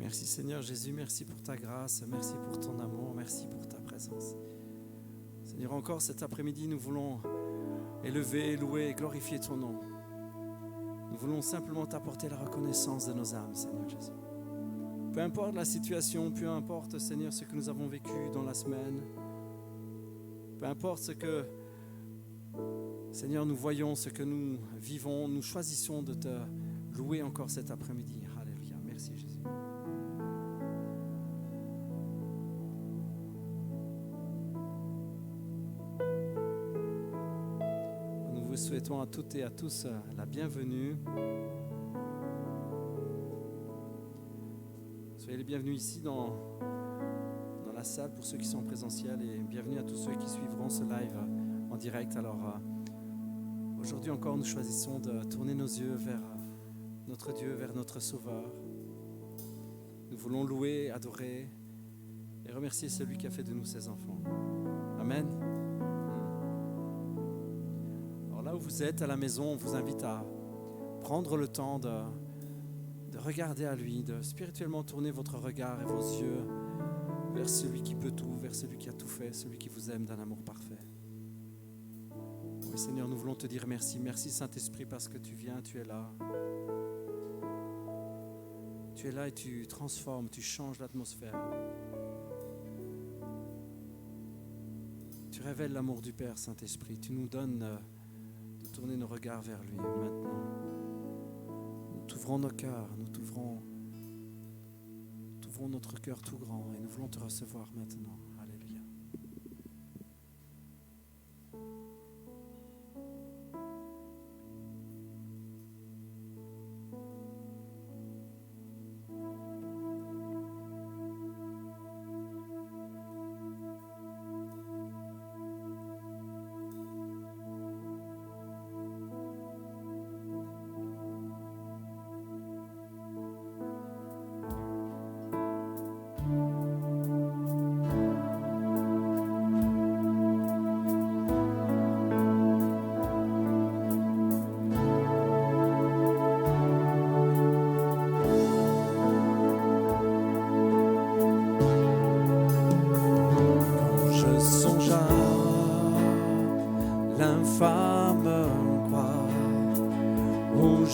Merci Seigneur Jésus, merci pour ta grâce, merci pour ton amour, merci pour ta présence. Seigneur, encore cet après-midi, nous voulons élever, louer et glorifier ton nom. Nous voulons simplement t'apporter la reconnaissance de nos âmes, Seigneur Jésus. Peu importe la situation, peu importe, Seigneur, ce que nous avons vécu dans la semaine, peu importe ce que, Seigneur, nous voyons, ce que nous vivons, nous choisissons de te louer encore cet après-midi. Alléluia. Merci Jésus. Nous vous souhaitons à toutes et à tous la bienvenue. Soyez les bienvenus ici dans la salle pour ceux qui sont en présentiel et bienvenue à tous ceux qui suivront ce live en direct. Alors aujourd'hui encore nous choisissons de tourner nos yeux vers notre Dieu, vers notre Sauveur. Nous voulons louer, adorer et remercier celui qui a fait de nous ses enfants. Amen. Alors là où vous êtes à la maison, on vous invite à prendre le temps de regarder à lui, de spirituellement tourner votre regard et vos yeux vers celui qui peut tout, vers celui qui a tout fait, celui qui vous aime d'un amour parfait. Oui Seigneur, nous voulons te dire merci. Merci Saint-Esprit parce que tu viens, tu es là. Tu es là et tu transformes, tu changes l'atmosphère. Tu révèles l'amour du Père, Saint-Esprit. Tu nous donnes de tourner nos regards vers lui maintenant. Nous t'ouvrons nos cœurs, nous t'ouvrons notre cœur tout grand et nous voulons te recevoir maintenant. Alléluia.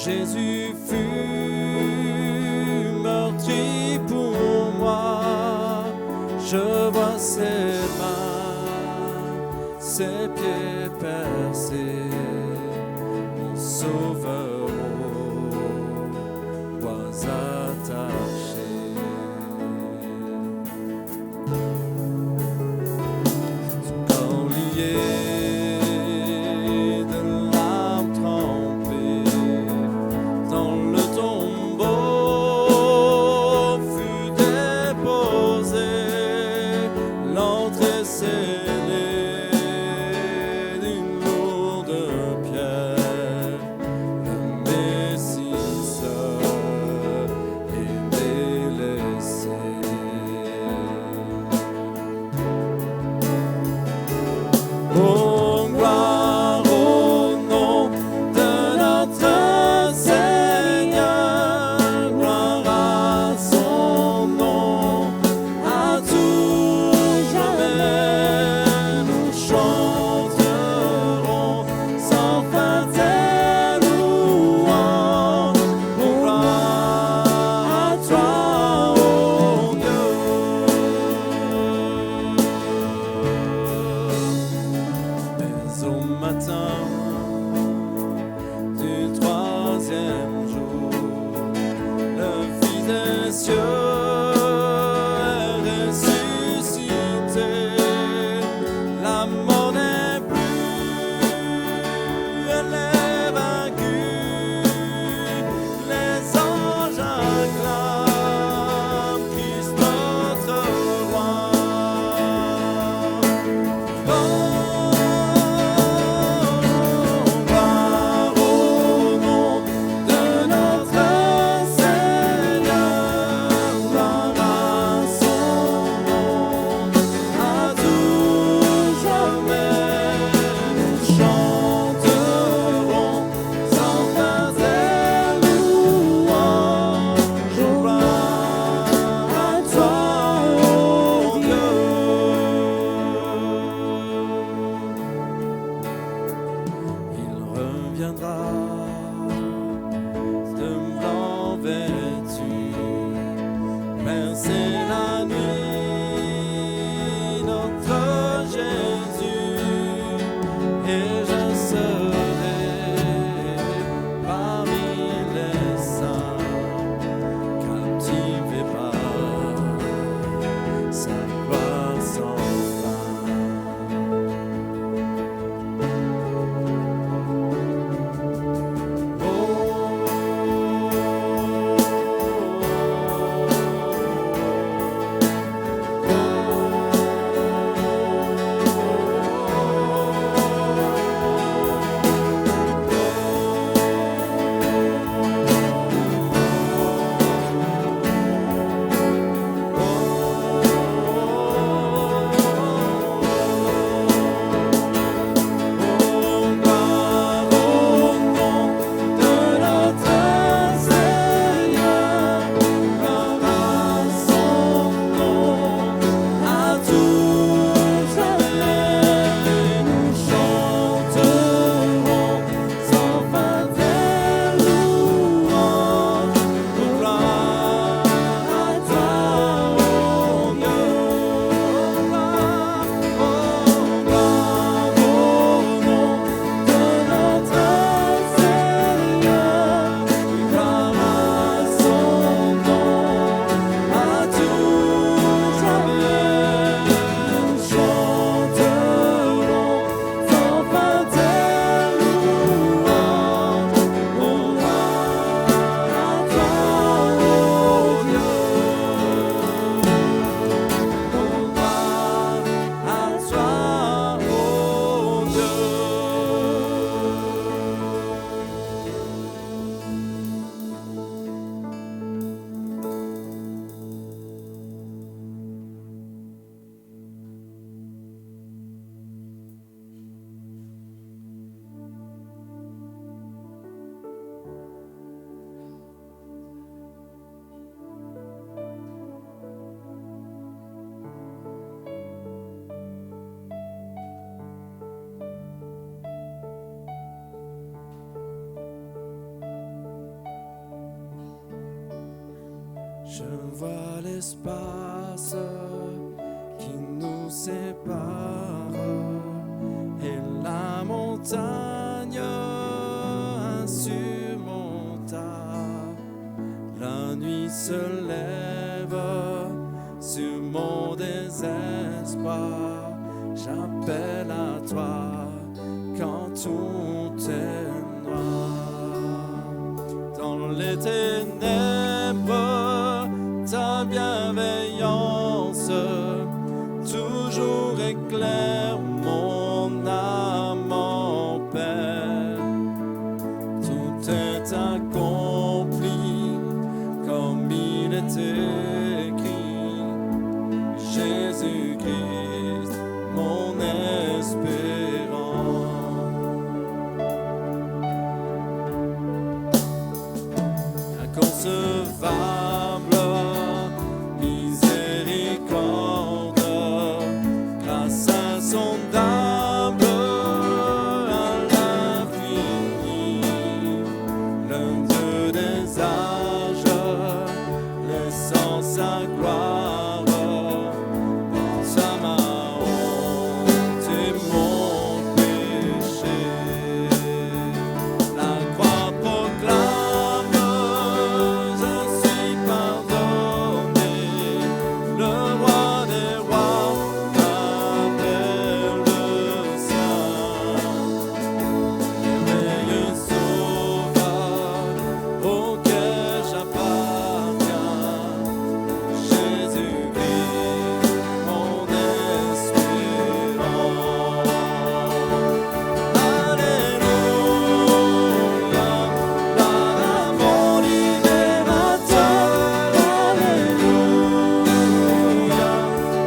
Jésus fut meurtri pour moi. Je vois ses mains, ses pieds percés, mon sauveur aux bois attachés. Son corps lié viendra de blanc vêtu, bercer la nuit, notre Jésus, et je serai parmi les saints, captivé par sa gloire sans je vois l'espace qui nous sépare et la montagne insurmontable. La nuit se lève sur mon désespoir. J'appelle à toi quand tout est noir. Dans les ténèbres, ta bienveillance toujours éclaire mon âme en paix. Tout est accompli comme il est écrit. Jésus-Christ, mon espérance. Inconcevable miséricorde, grâce insondable à l'infini, l'un Dieu des âges, laissant sa gloire, porte à ma honte et mon péché. La croix proclame, je suis pardonné. Le roi des rois m'appelle le sien. Merveilleux sauveur auquel j'appartiens. Jésus-Christ, mon espérance. Alléluia, là mon libérateur. Alléluia,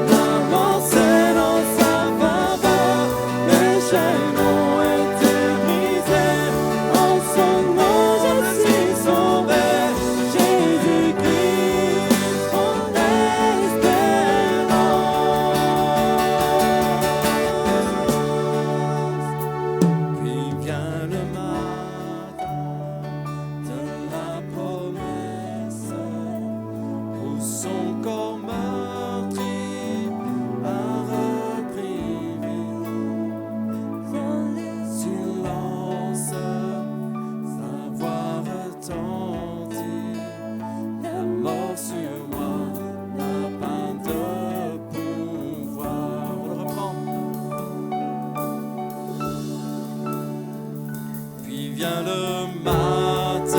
l'avancée dans sa faveur. Les chaînes ont été brisées. En son nom je suis sauvé. Jésus-Christ, mon espérance. Puis vient le mal, vient le matin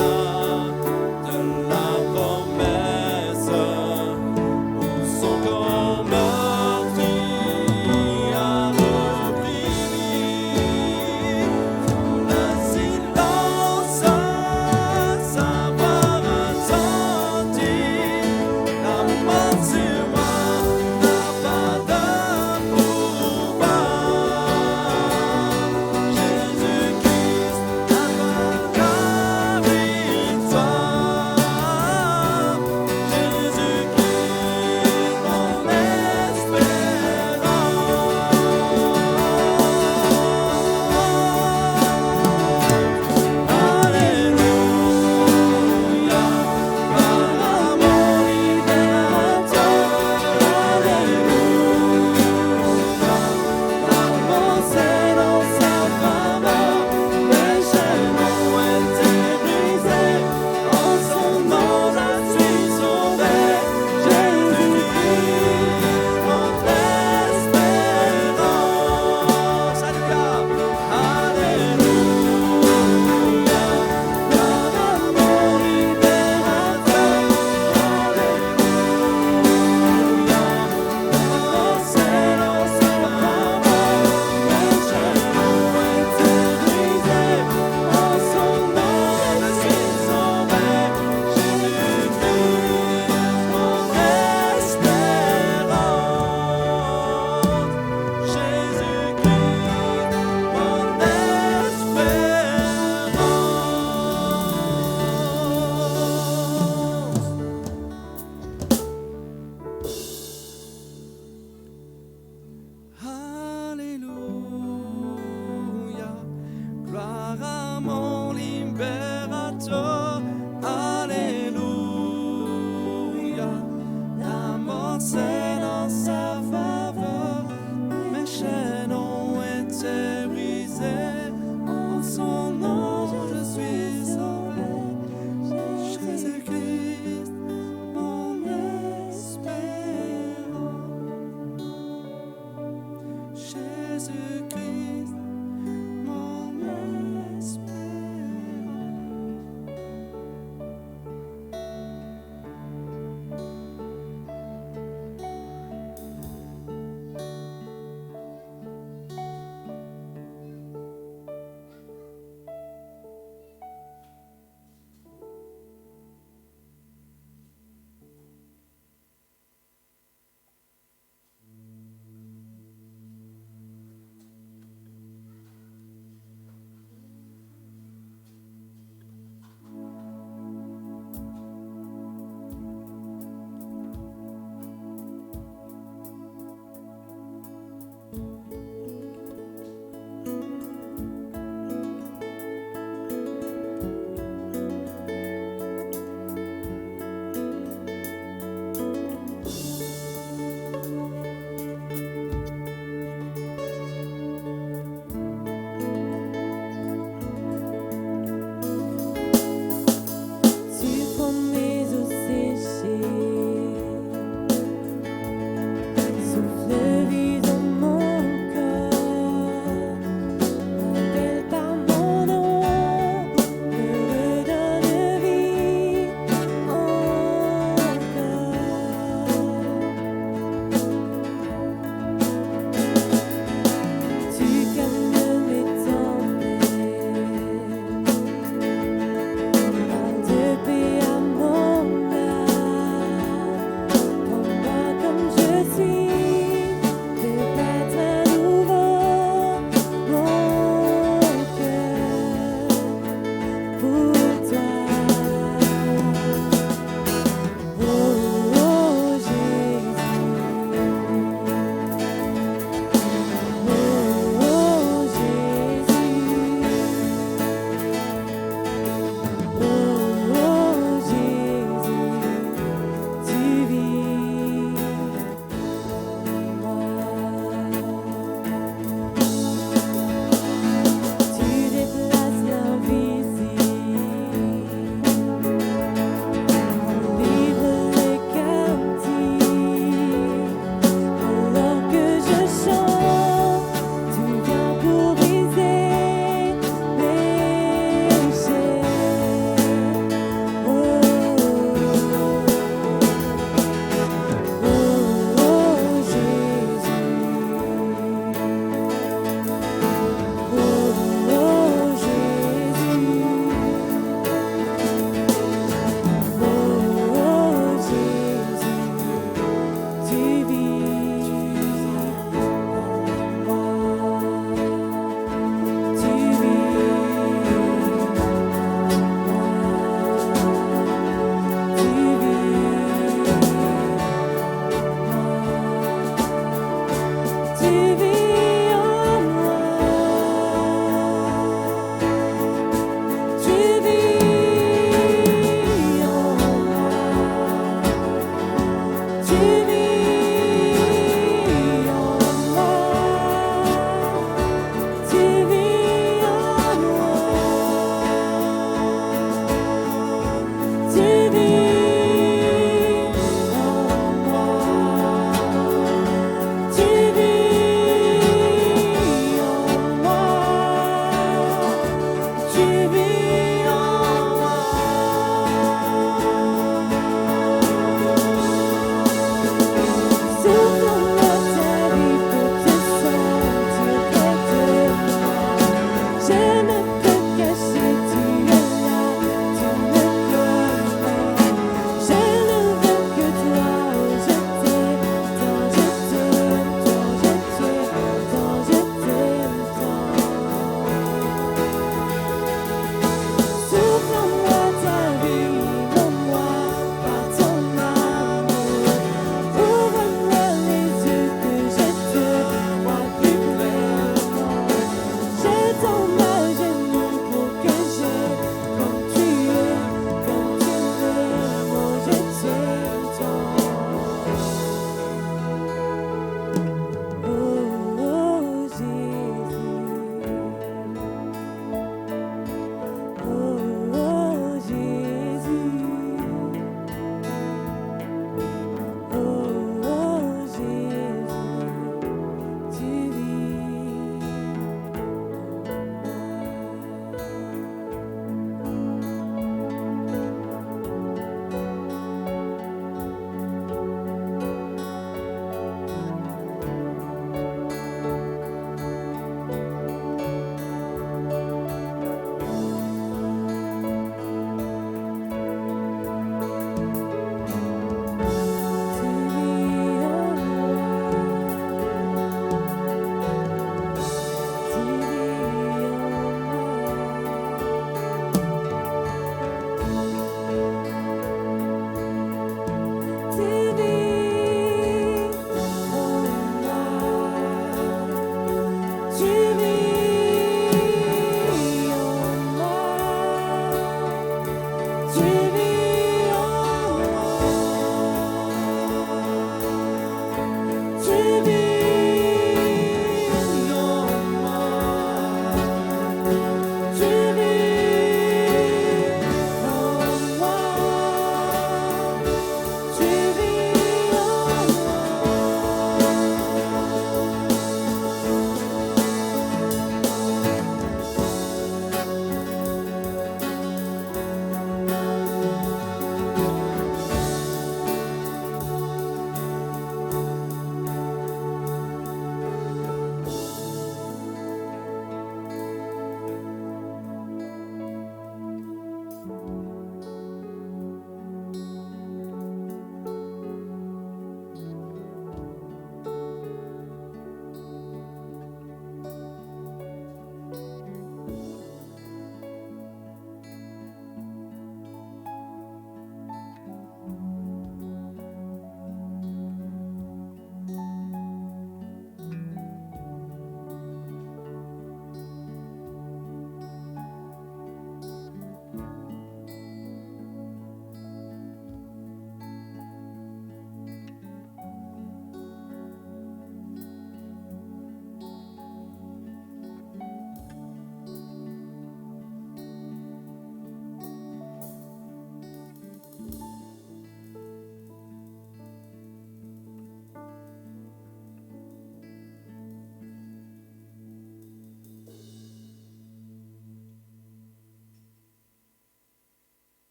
de la promesse, où son corps meurtri a repris. Dans le silence, savoir attentif, la mort sur moi n'a pas de pouvoir. Jésus-Christ n'a pas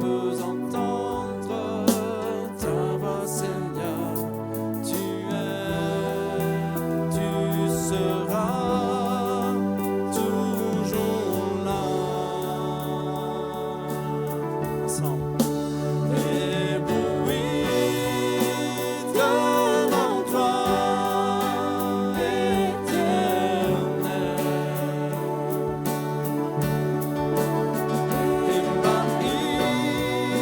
veux entendre ta voix, Seigneur. Tu seras toujours là. Ensemble. Éblouis de l'endroit éternel. Ébahis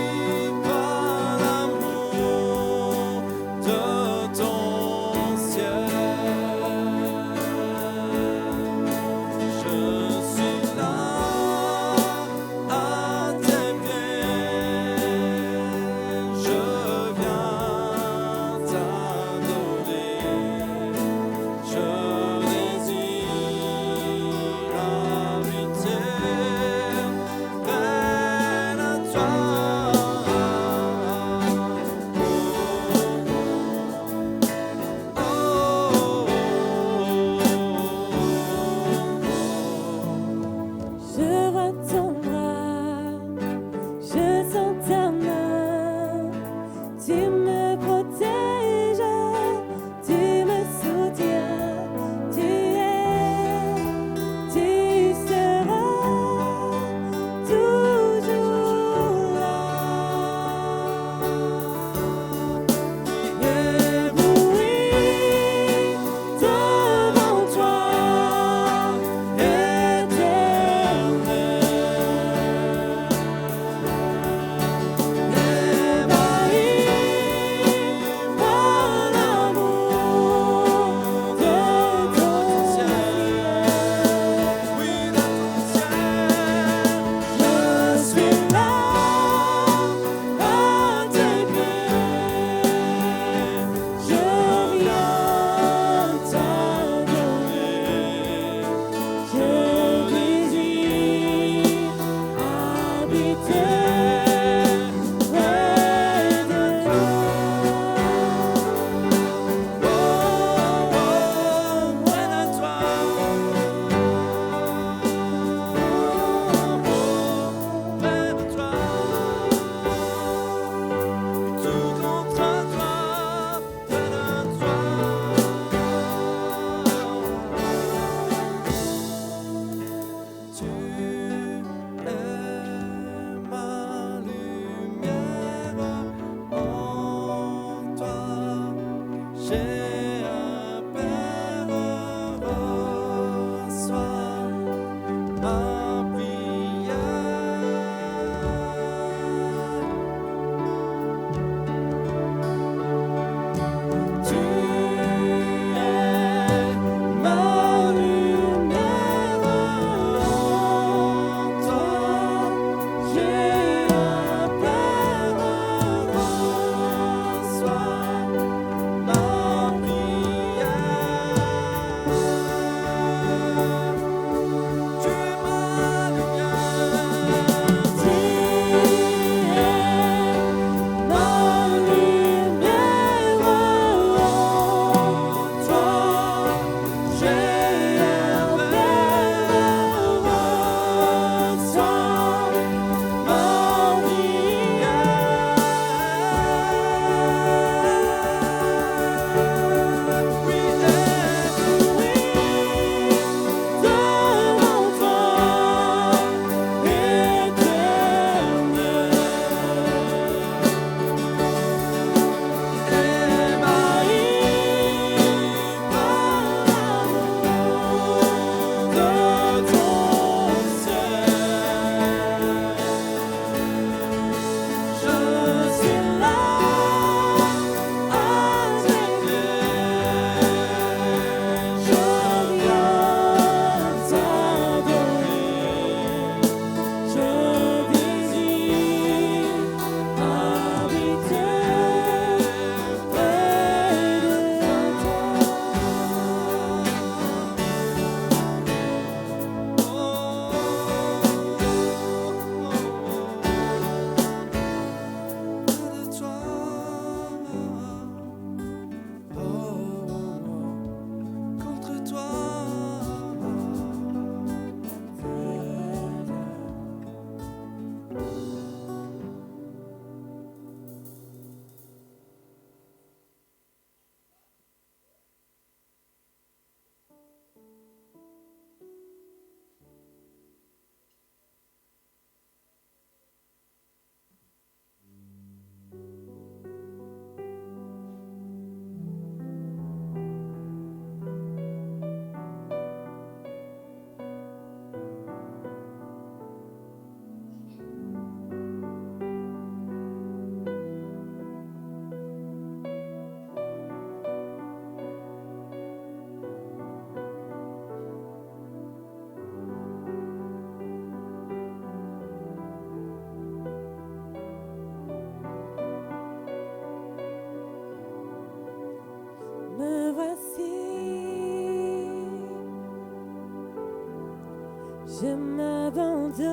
Je m'abandonne,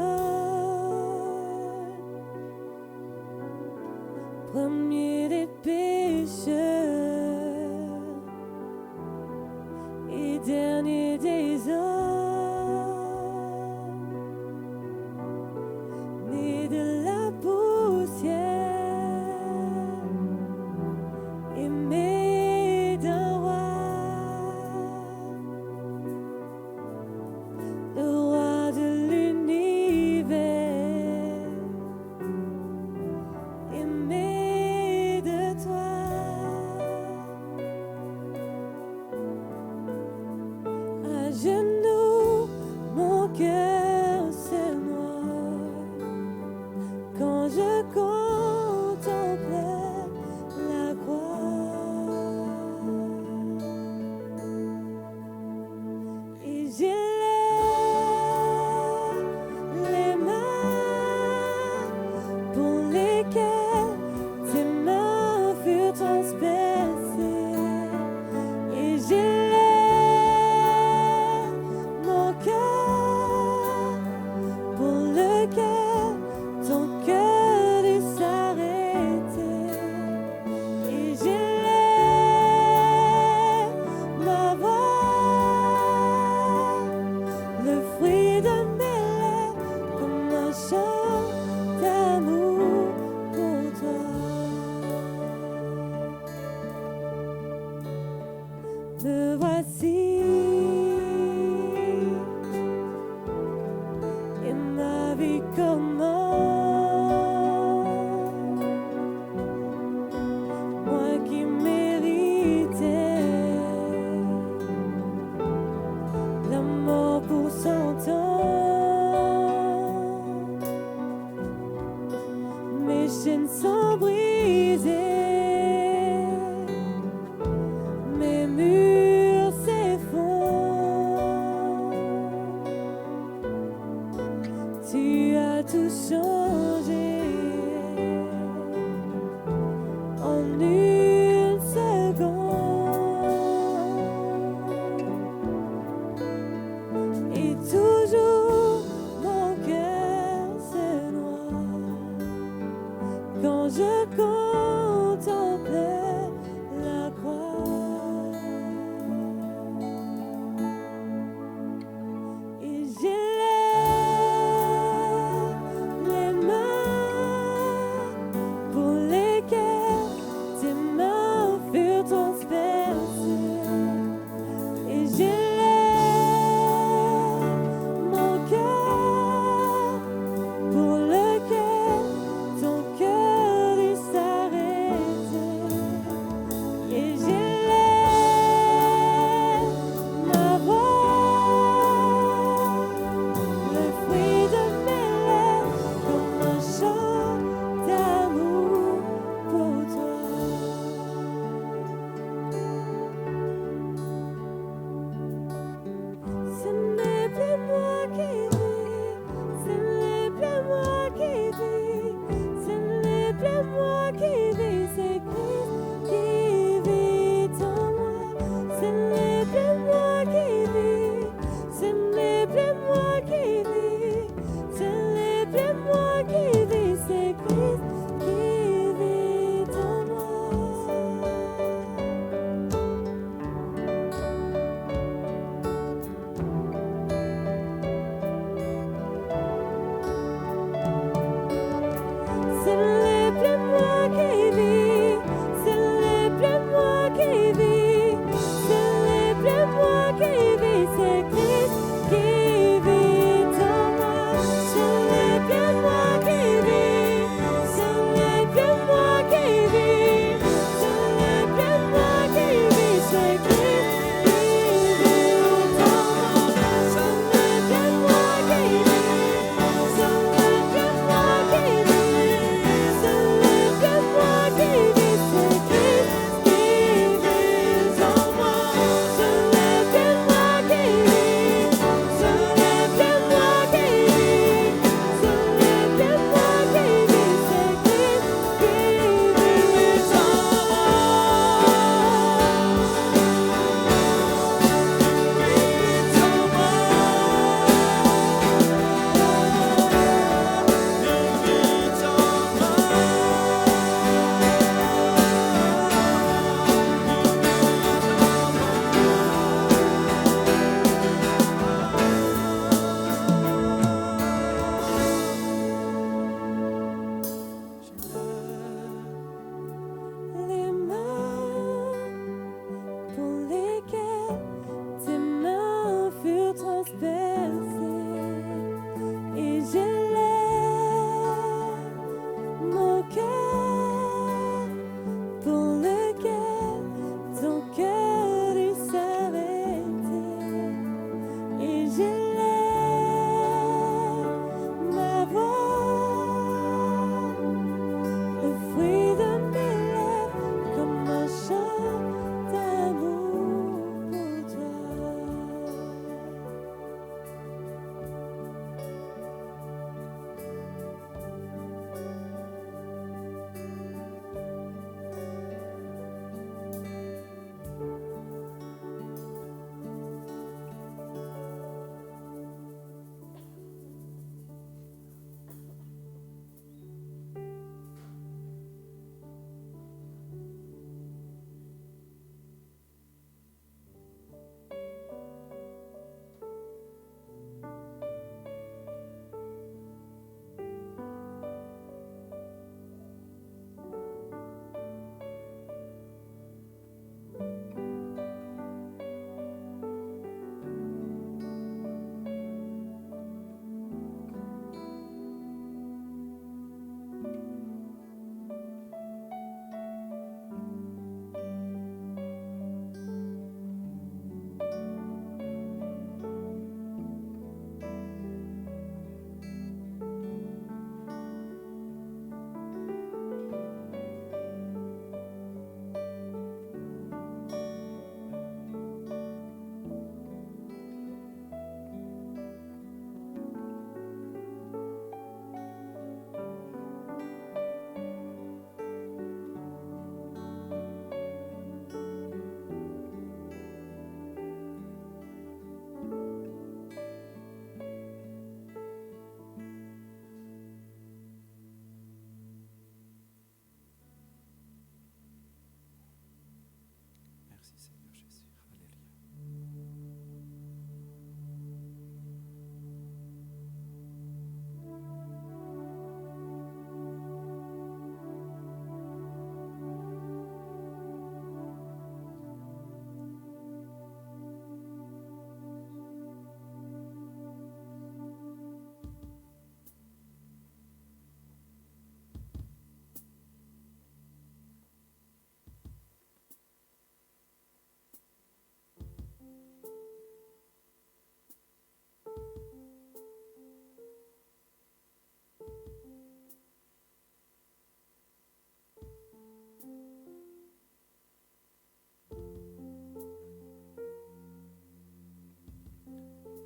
premier des pécheurs et dernier des hommes, né de la poussière, aimé d'un roi, le roi de l'univers, aimé de toi. À genoux, mon cœur se noie quand je contemple la croix. Et j'élève les mains pour lesquelles tes mains furent transpercées. Et j'élève mon cœur pour lequel ton cœur dut s'arrêter. Et j'élève ma voix, le fruit de mes lèvres, comme un chant d'amour pour toi. Me voici, et ma vie commence. Moi qui méritais la mort pour 100 ans, mes chaînes sont brisées, mes murs s'effondrent. Tu as tout changé en une seconde. Et toujours mon cœur se noie quand je contemple la croix. Et j'élève les mains pour lesquelles tes mains furent transpercées. Et j'élève mon cœur pour lequel ton cœur dut s'arrêter. Et j'élève ma voix, le fruit de mes lèvres, comme un chant d'amour pour toi. Ce n'est plus moi qui vis, ce n'est plus moi qui vis, ce n'est plus moi qui vis, c'est Christ qui vit en moi. Ce n'est plus moi qui vis, ce n'est plus moi qui vis, ce n'est plus moi qui vis, c'est Christ qui vit en moi. Ce n'est plus moi qui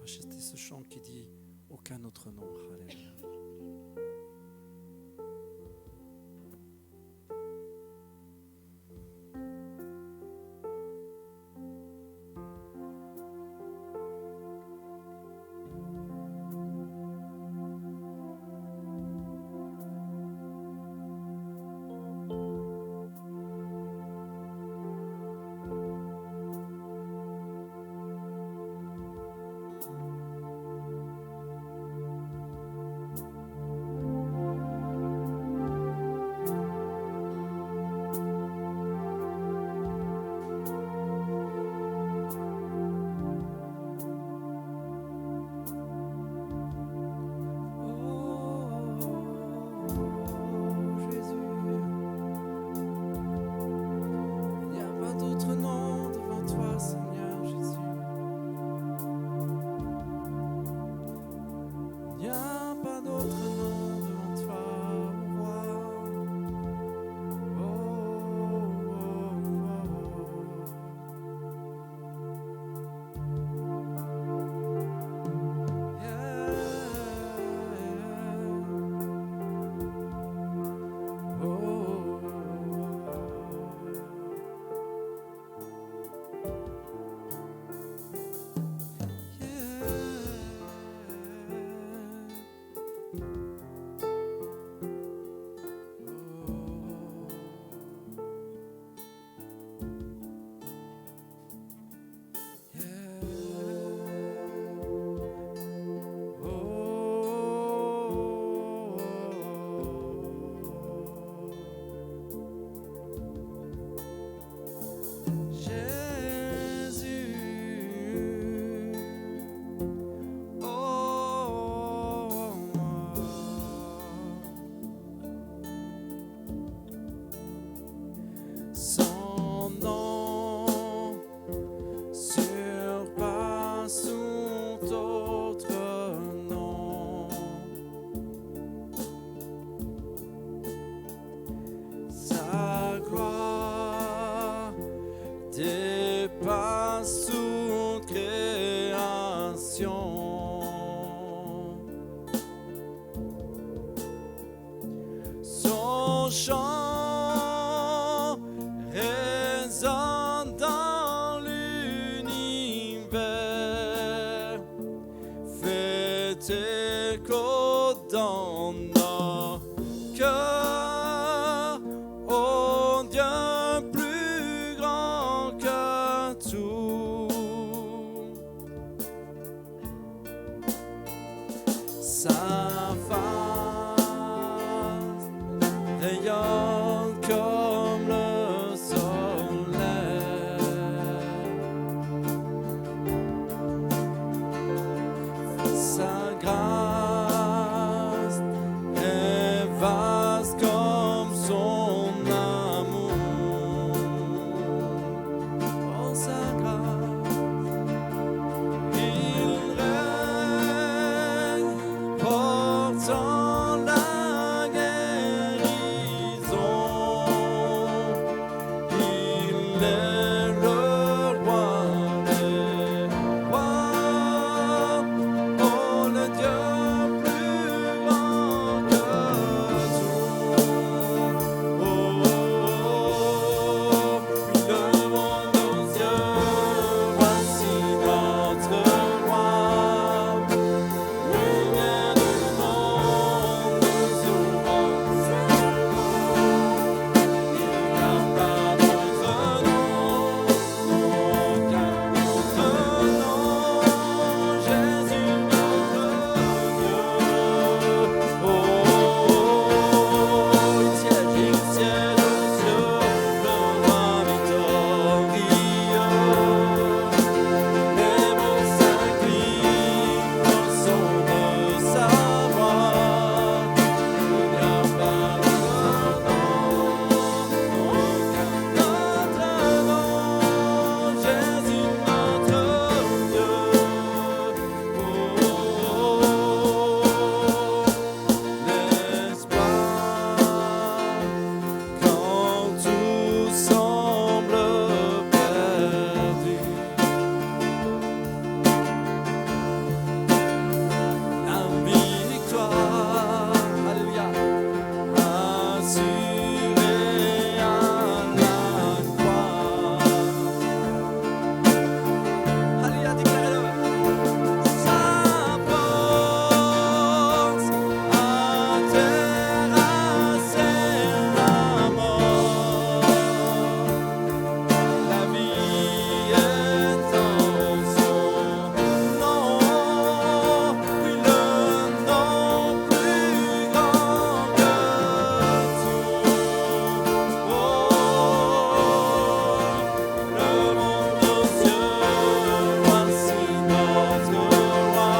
racheter ce chant qui dit aucun autre nom. Alléluia. Son nom surpasse tout autre nom. Sa gloire dépasse toute création. Son chant résonne dans l'univers, fait écho dans nos cœurs, au Dieu plus grand que tout. Sa face rayonne comme le soleil. Sa grâce est vaste comme son amour. Oh, sa grâce, il règne portant la guérison. censuré à la croix. Alléluia, déclarez-le. Sa force a terrassé la mort. La vie est en son nom, puis le nom plus grand que tout. Oh, le monde aux cieux, voici notre roi.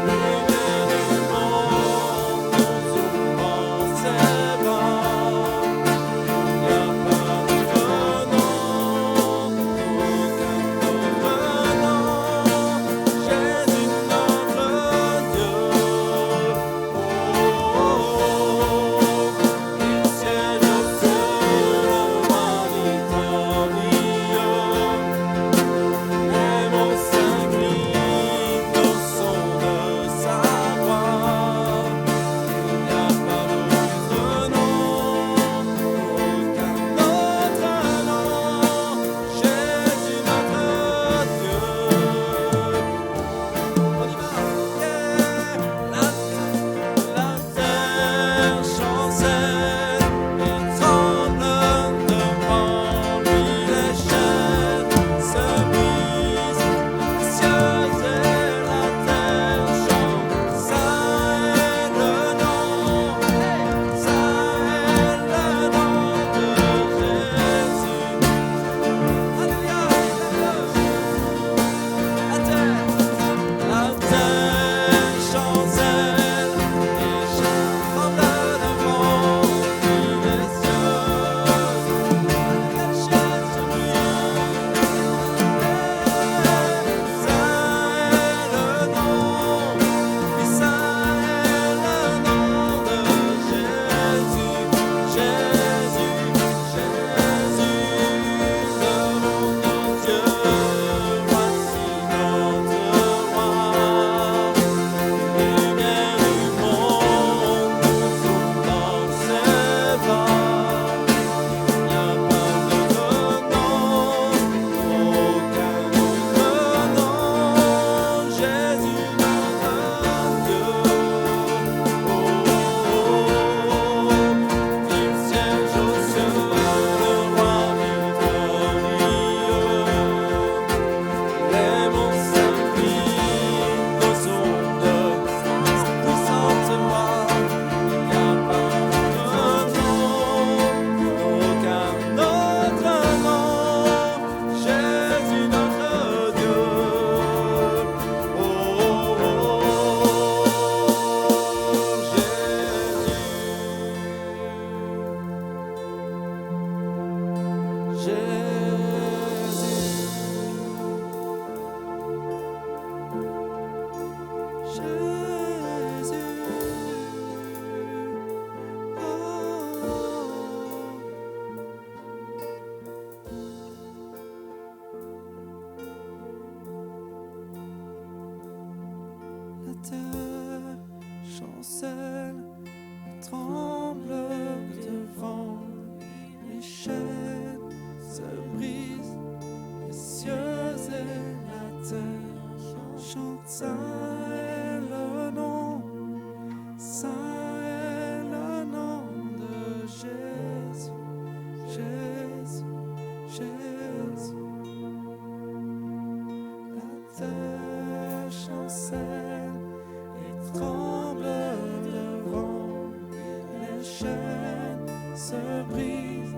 L'unité du monde nous ouvrant ses bras. Il n'y a pas d'autre nom, aucun autre nom. Jésus notre Dieu. Il siège au ciel, le roi victorieux. Les mots s'inclinent au son de sa voix. Il n'y a pas d'autre nom, aucun autre nom. Jésus notre Dieu. On y va. La terre chancelle et tremble devant lui. Les chaînes se brisent, les cieux et la terre chantent. Ça est le nom, ça est le nom de Jésus. Alléluia, la terre chancelle et tremble devant lui. Les cieux, les chaînes se brisent. Ça est le nom, et ça est le nom de Jésus, Jésus, Jésus. Devant nos yeux, voici notre roi. Lumière du monde nous ouvre dans ses bras. Il n'y a pas d'autre nom, aucun autre nom. Jésus notre Dieu. Il siège au ciel, le roi victorieux. Les monts s'inclinent au son de sa puissante voix. Il n'y a pas d'autre nom, aucun autre nom. Jésus notre Dieu. La terre chancelle et tremble devant. Les chaînes se brisent, les cieux et la terre chantent. Ça est le nom, ça est le nom de Jésus, Jésus, Jésus. La terre chancelle et tremble devant. Les chaînes se brisent,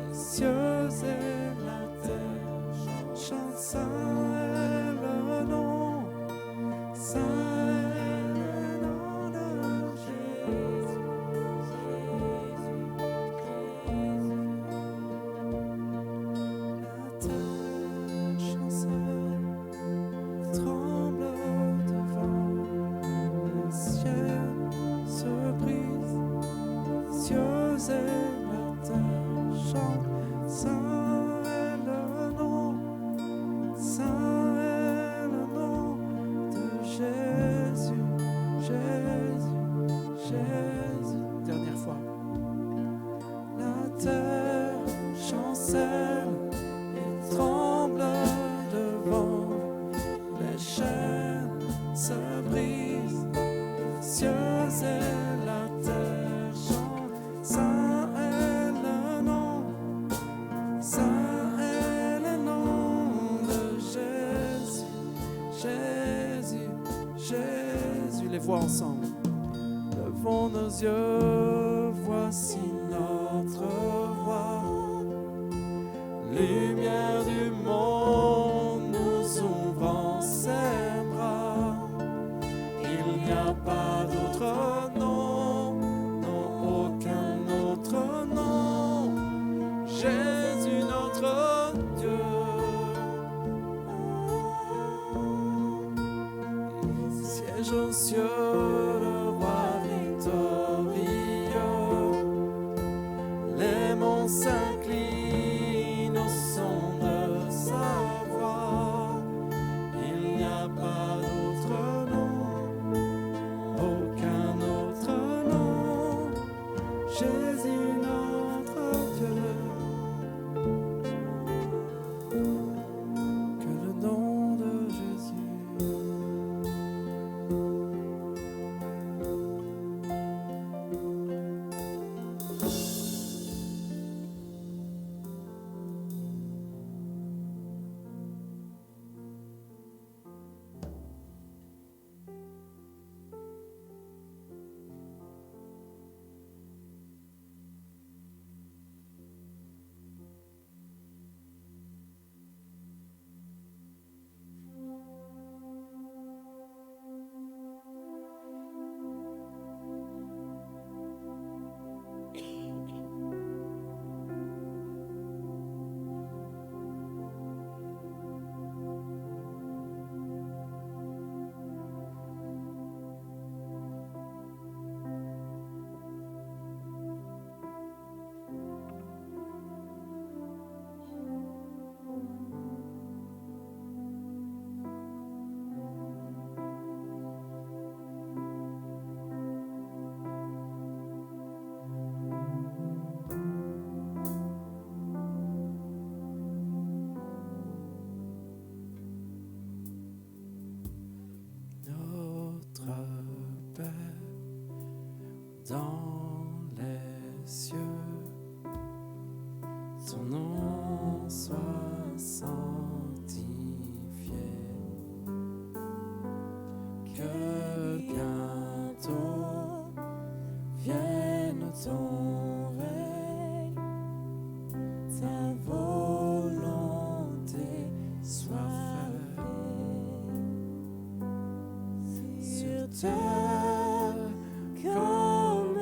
les cieux et la terre chantent. Ça est le nom, ça est le nom de Jésus, La terre chancelle tremble devant. Les cieux se brisent, les cieux et la terre chantent. Ça est le nom, ça est le nom de Jésus, Jésus, Jésus. Dernière fois. chancelle et tremble devant. Les chaînes se brisent, les cieux et la terre chantent. Saint est le nom, saint est le nom de Jésus, Jésus, Jésus. Les voix ensemble. Levons nos yeux, voici notre roi. Lumière du monde, nous ouvrons ses bras. Il n'y a pas d'autre nom, non, aucun autre nom. Jésus notre Dieu. Siège aux cieux, le roi victorieux. Les monts s'inclinent au son de sa voix. Il n'y a pas d'autre nom, aucun autre nom. Jésus notre Dieu. Que le nom de Jésus. Dans les cieux, ton nom soit sanctifié, que bientôt vienne ton règne, ta volonté soit faite sur terre comme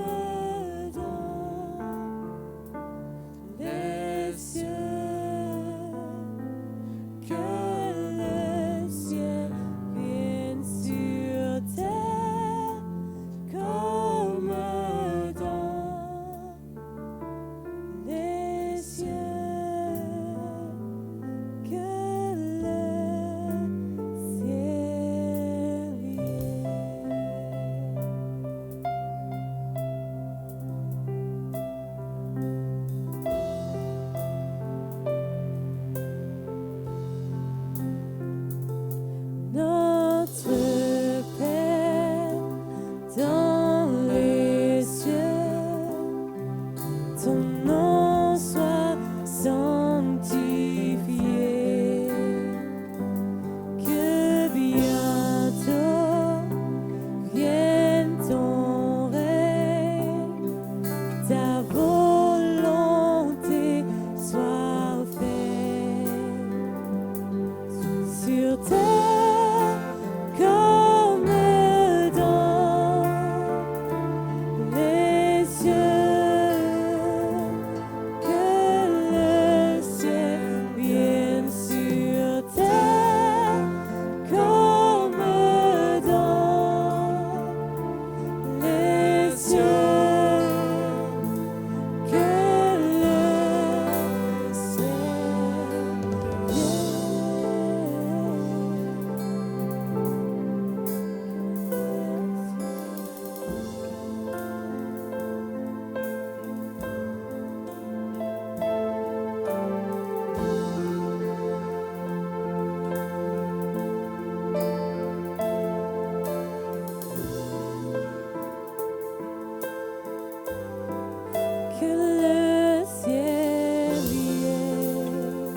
que le ciel vienne,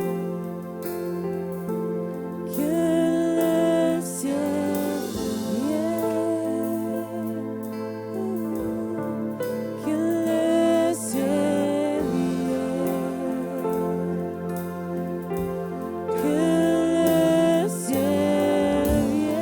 que le ciel vienne, que le ciel vienne, que le ciel vienne.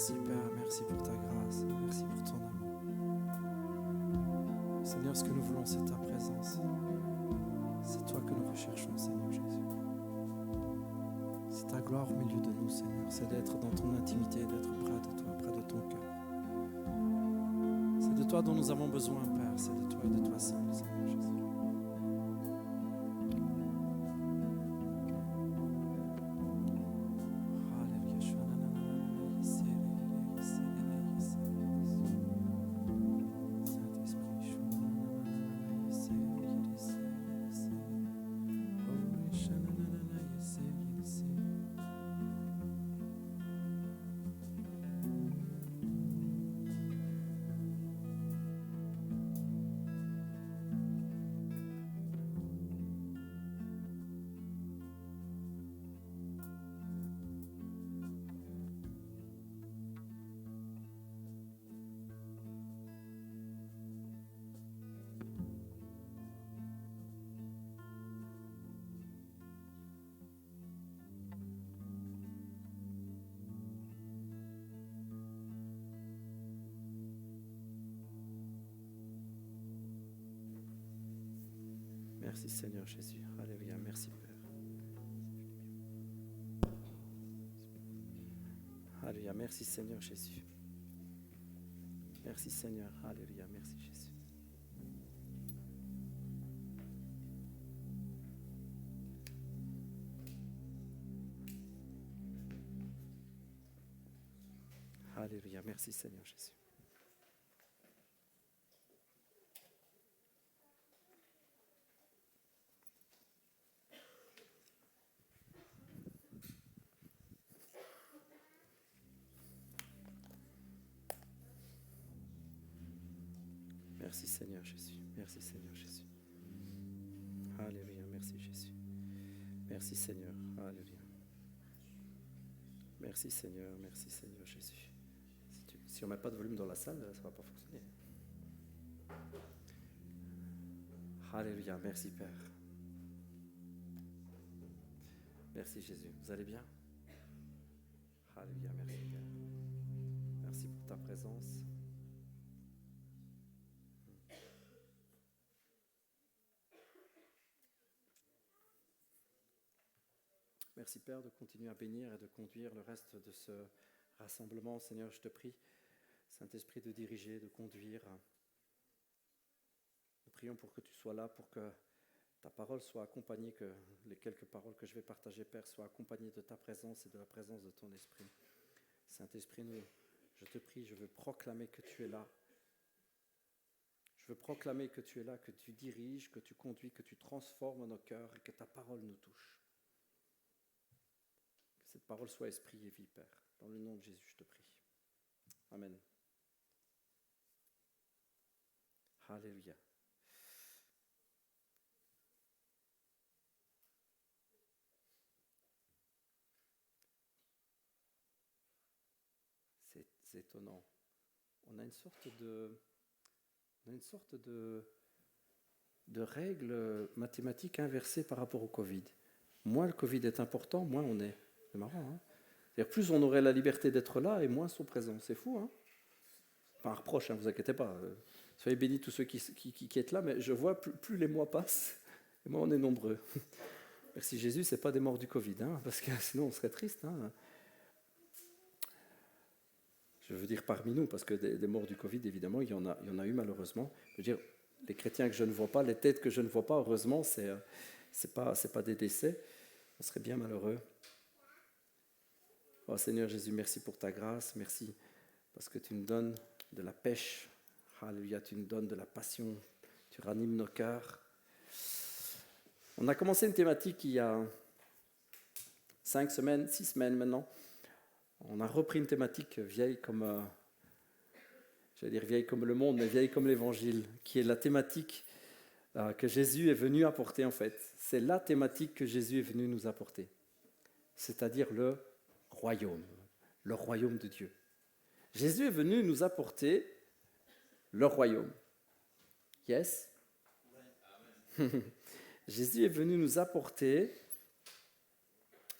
Merci Père, merci pour ta grâce, merci pour ton amour. Seigneur, ce que nous voulons, c'est ta présence. C'est toi que nous recherchons, Seigneur Jésus. C'est ta gloire au milieu de nous, Seigneur. C'est d'être dans ton intimité, d'être près de toi, près de ton cœur. C'est de toi dont nous avons besoin, Père. C'est de toi et de toi seul, Seigneur Jésus. Merci Seigneur Jésus. Alléluia. Merci Père. Alléluia. Merci Seigneur Jésus. Merci Seigneur. Alléluia. Merci Jésus. Alléluia. Merci Seigneur Jésus. Merci Seigneur Jésus. Merci Seigneur Jésus. Alléluia. Merci Jésus. Merci Seigneur. Alléluia. Merci Seigneur. Merci Seigneur Jésus. Si on ne met pas de volume dans la salle, ça ne va pas fonctionner. Alléluia. Merci Père. Merci Jésus. Vous allez bien? Alléluia. Merci Père. Merci pour ta présence. Merci Père de continuer à bénir et de conduire le reste de ce rassemblement. Seigneur, je te prie, Saint-Esprit, de diriger, de conduire. Nous prions pour que tu sois là, pour que ta parole soit accompagnée, que les quelques paroles que je vais partager, Père, soient accompagnées de ta présence et de la présence de ton Esprit. Saint-Esprit, je te prie, je veux proclamer que tu es là. Je veux proclamer que tu es là, que tu diriges, que tu conduis, que tu transformes nos cœurs et que ta parole nous touche. Que cette parole soit esprit et vie, Père. Dans le nom de Jésus, je te prie. Amen. Alléluia. C'est étonnant. On a une sorte de règle mathématique inversée par rapport au Covid. Moins le Covid est important, moins on est. C'est marrant, hein? C'est-à-dire plus on aurait la liberté d'être là et moins sont présents. C'est fou, hein? Pas un reproche, hein, vous inquiétez pas. Soyez bénis tous ceux qui êtes là, mais je vois plus les mois passent, et moins on est nombreux. Merci Jésus, c'est pas des morts du Covid, hein, parce que sinon on serait triste. Hein. Je veux dire parmi nous, parce que des morts du Covid, évidemment, il y en a eu malheureusement. Je veux dire, les chrétiens que je ne vois pas, les têtes que je ne vois pas, heureusement, c'est pas des décès. On serait bien malheureux. Oh Seigneur Jésus, merci pour ta grâce, merci parce que tu nous donnes de la pêche. Alléluia, tu nous donnes de la passion, tu ranimes nos cœurs. On a commencé une thématique il y a 6 semaines maintenant. On a repris une thématique vieille comme, j'allais dire vieille comme le monde, mais vieille comme l'Évangile, qui est la thématique que Jésus est venu apporter en fait. C'est la thématique que Jésus est venu nous apporter, c'est-à-dire le royaume de Dieu. Jésus est venu nous apporter le royaume. Yes? Jésus est venu nous apporter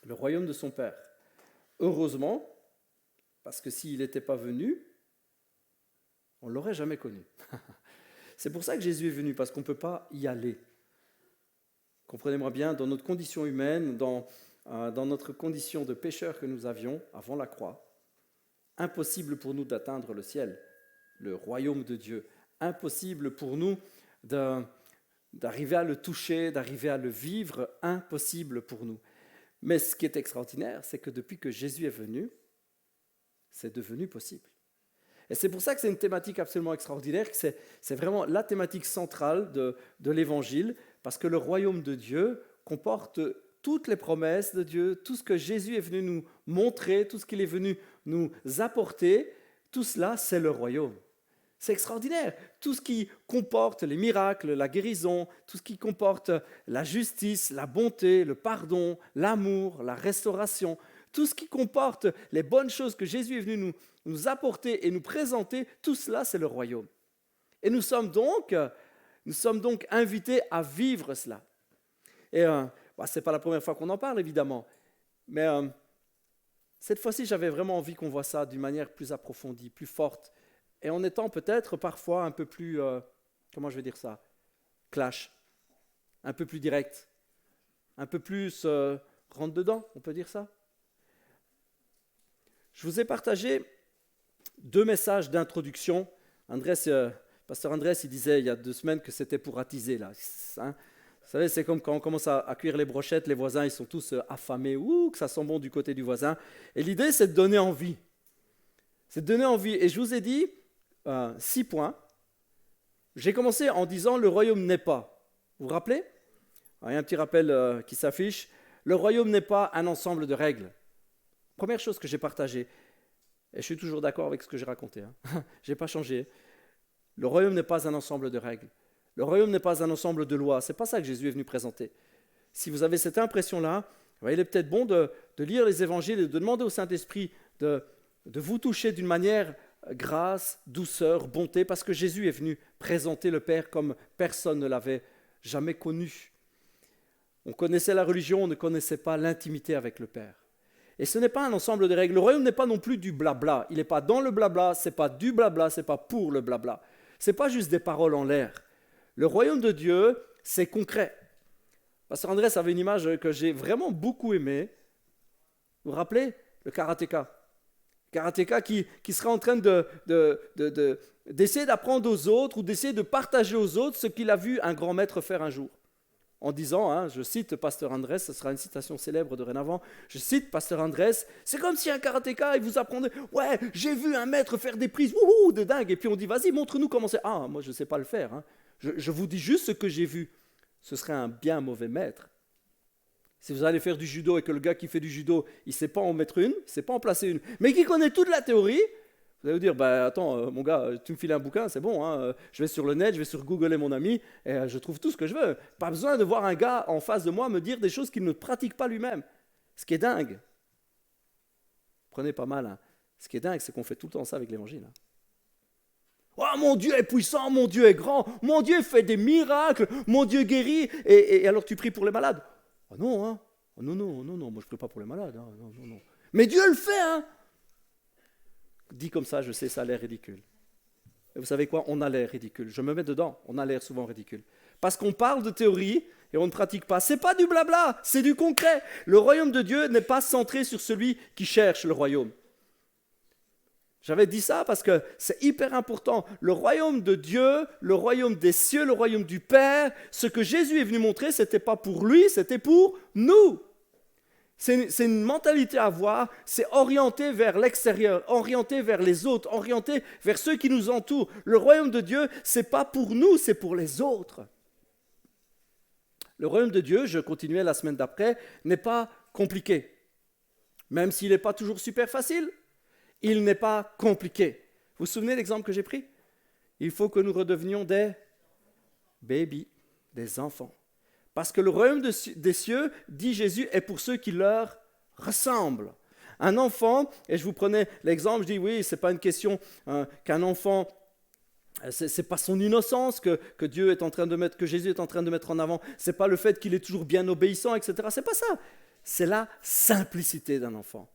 le royaume de son Père. Heureusement, Parce que s'il n'était pas venu, on ne l'aurait jamais connu. C'est pour ça que Jésus est venu, parce qu'on ne peut pas y aller. Comprenez-moi bien, dans notre condition humaine, dans notre condition de pécheur que nous avions avant la croix, impossible pour nous d'atteindre le ciel, le royaume de Dieu. Impossible pour nous d'arriver à le toucher, d'arriver à le vivre, impossible pour nous. Mais ce qui est extraordinaire, c'est que depuis que Jésus est venu, c'est devenu possible. Et c'est pour ça que c'est une thématique absolument extraordinaire, que c'est vraiment la thématique centrale de l'Évangile, parce que le royaume de Dieu comporte toutes les promesses de Dieu, tout ce que Jésus est venu nous montrer, tout ce qu'il est venu nous apporter, tout cela, c'est le royaume. C'est extraordinaire. Tout ce qui comporte les miracles, la guérison, tout ce qui comporte la justice, la bonté, le pardon, l'amour, la restauration, tout ce qui comporte les bonnes choses que Jésus est venu nous apporter et nous présenter, tout cela, c'est le royaume. Et nous sommes donc invités à vivre cela. Et ce n'est pas la première fois qu'on en parle, évidemment, mais cette fois-ci, j'avais vraiment envie qu'on voit ça d'une manière plus approfondie, plus forte, et en étant peut-être parfois un peu plus, comment je vais dire ça, clash, un peu plus direct, un peu plus rentre dedans, on peut dire ça. Je vous ai partagé 2 messages d'introduction. Pasteur Andrés, il disait il y a 2 semaines que c'était pour attiser, là. Hein. Vous savez, c'est comme quand on commence à cuire les brochettes, les voisins, ils sont tous affamés, que ça sent bon du côté du voisin. Et l'idée, c'est de donner envie. C'est de donner envie. Et je vous ai dit 6 points. J'ai commencé en disant « le royaume n'est pas ». Vous vous rappelez ? Alors, il y a un petit rappel qui s'affiche. Le royaume n'est pas un ensemble de règles. Première chose que j'ai partagée, et je suis toujours d'accord avec ce que j'ai raconté, je n'ai pas changé. Le royaume n'est pas un ensemble de règles. Le royaume n'est pas un ensemble de lois. Ce n'est pas ça que Jésus est venu présenter. Si vous avez cette impression-là, il est peut-être bon de lire les évangiles et de demander au Saint-Esprit de vous toucher d'une manière grâce, douceur, bonté, parce que Jésus est venu présenter le Père comme personne ne l'avait jamais connu. On connaissait la religion, on ne connaissait pas l'intimité avec le Père. Et ce n'est pas un ensemble de règles. Le royaume n'est pas non plus du blabla. Il n'est pas dans le blabla, ce n'est pas du blabla, ce n'est pas pour le blabla. Ce n'est pas juste des paroles en l'air. Le royaume de Dieu, c'est concret. Pasteur Andrés avait une image que j'ai vraiment beaucoup aimée. Vous vous rappelez ? Le karatéka. Le karatéka qui sera en train d'essayer d'apprendre aux autres ou d'essayer de partager aux autres ce qu'il a vu un grand maître faire un jour. En disant, je cite Pasteur Andrés, ce sera une citation célèbre dorénavant, je cite Pasteur Andrés, c'est comme si un karatéka, il vous apprenait, ouais, j'ai vu un maître faire des prises, de dingue, et puis on dit, vas-y, montre-nous comment c'est. Ah, moi je ne sais pas le faire, je vous dis juste ce que j'ai vu. Ce serait un bien mauvais maître. Si vous allez faire du judo et que le gars qui fait du judo, il ne sait pas en mettre une, il ne sait pas en placer une, mais qui connaît toute la théorie, vous allez vous dire, attends, mon gars, tu me files un bouquin, c'est bon, je vais sur le net, je vais sur Google et mon ami, et je trouve tout ce que je veux. Pas besoin de voir un gars en face de moi me dire des choses qu'il ne pratique pas lui-même. Ce qui est dingue, prenez pas mal, ce qui est dingue, c'est qu'on fait tout le temps ça avec l'évangile. Oh, mon Dieu est puissant, mon Dieu est grand, mon Dieu fait des miracles, mon Dieu guérit, et alors tu pries pour les malades. Oh non, non, moi je ne prie pas pour les malades, non. Mais Dieu le fait, Dit comme ça, je sais, ça a l'air ridicule. Et vous savez quoi ? On a l'air ridicule. Je me mets dedans, on a l'air souvent ridicule. Parce qu'on parle de théorie et on ne pratique pas. Ce n'est pas du blabla, c'est du concret. Le royaume de Dieu n'est pas centré sur celui qui cherche le royaume. J'avais dit ça parce que c'est hyper important. Le royaume de Dieu, le royaume des cieux, le royaume du Père, ce que Jésus est venu montrer, ce n'était pas pour lui, c'était pour nous. C'est une mentalité à avoir, c'est orienté vers l'extérieur, orienté vers les autres, orienté vers ceux qui nous entourent. Le royaume de Dieu, ce n'est pas pour nous, c'est pour les autres. Le royaume de Dieu, je continuais la semaine d'après, n'est pas compliqué. Même s'il n'est pas toujours super facile, il n'est pas compliqué. Vous vous souvenez de l'exemple que j'ai pris ? Il faut que nous redevenions des babies, des enfants. Parce que le royaume des cieux, dit Jésus, est pour ceux qui leur ressemblent. Un enfant, et je vous prenais l'exemple, je dis oui, ce n'est pas une question qu'un enfant, ce n'est pas son innocence que Dieu est en train de mettre, que Jésus est en train de mettre en avant, ce n'est pas le fait qu'il est toujours bien obéissant, etc. Ce n'est pas ça, c'est la simplicité d'un enfant.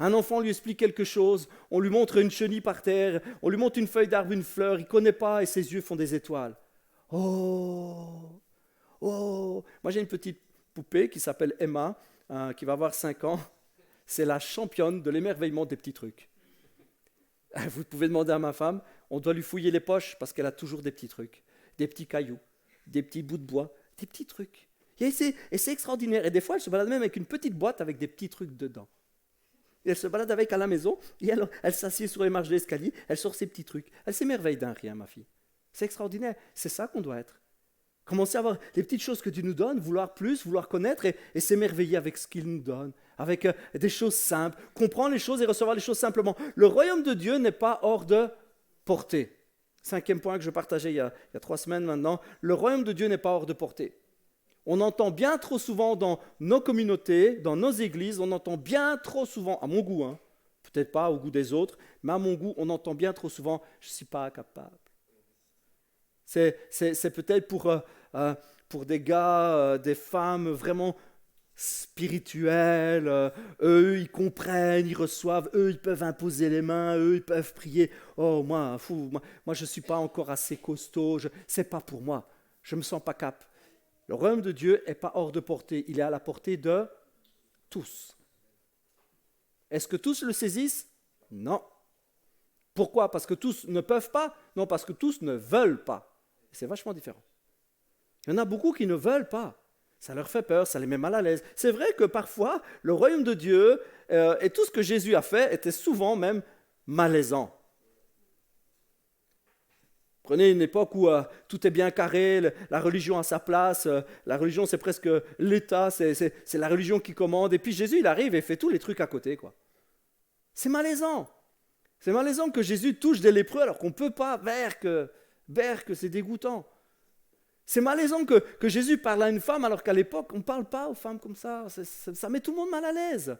Un enfant lui explique quelque chose, on lui montre une chenille par terre, on lui montre une feuille d'arbre, une fleur, il ne connaît pas et ses yeux font des étoiles. Oh, oh. Moi j'ai une petite poupée qui s'appelle Emma, qui va avoir 5 ans. C'est la championne de l'émerveillement des petits trucs. Vous pouvez demander à ma femme, on doit lui fouiller les poches parce qu'elle a toujours des petits trucs, des petits cailloux, des petits bouts de bois, des petits trucs. Et c'est extraordinaire. Et des fois, elle se balade même avec une petite boîte avec des petits trucs dedans. Et elle se balade avec à la maison, et elle s'assied sur les marches de l'escalier, elle sort ses petits trucs. Elle s'émerveille d'un rien, ma fille. C'est extraordinaire. C'est ça qu'on doit être. Commencer à voir les petites choses que Dieu nous donne, vouloir plus, vouloir connaître et s'émerveiller avec ce qu'il nous donne, avec des choses simples, comprendre les choses et recevoir les choses simplement. Le royaume de Dieu n'est pas hors de portée. 5e point que je partageais il y a 3 semaines maintenant, le royaume de Dieu n'est pas hors de portée. On entend bien trop souvent dans nos communautés, dans nos églises, on entend bien trop souvent, à mon goût, peut-être pas au goût des autres, mais à mon goût, on entend bien trop souvent « je ne suis pas capable ». C'est peut-être pour des gars, des femmes vraiment spirituels, eux ils comprennent, ils reçoivent, eux ils peuvent imposer les mains, eux ils peuvent prier. Oh moi je ne suis pas encore assez costaud, c'est pas pour moi, je ne me sens pas cap. Le royaume de Dieu n'est pas hors de portée, il est à la portée de tous. Est-ce que tous le saisissent? Non. Pourquoi? Parce que tous ne peuvent pas? Non, parce que tous ne veulent pas. C'est vachement différent. Il y en a beaucoup qui ne veulent pas. Ça leur fait peur, ça les met mal à l'aise. C'est vrai que parfois, le royaume de Dieu et tout ce que Jésus a fait était souvent même malaisant. Prenez une époque où tout est bien carré, la religion a sa place, la religion c'est presque l'État, c'est la religion qui commande, et puis Jésus il arrive et fait tous les trucs à côté, quoi. C'est malaisant. C'est malaisant que Jésus touche des lépreux alors qu'on ne peut pas, que c'est dégoûtant. C'est malaisant que Jésus parle à une femme alors qu'à l'époque on ne parle pas aux femmes comme ça, ça met tout le monde mal à l'aise.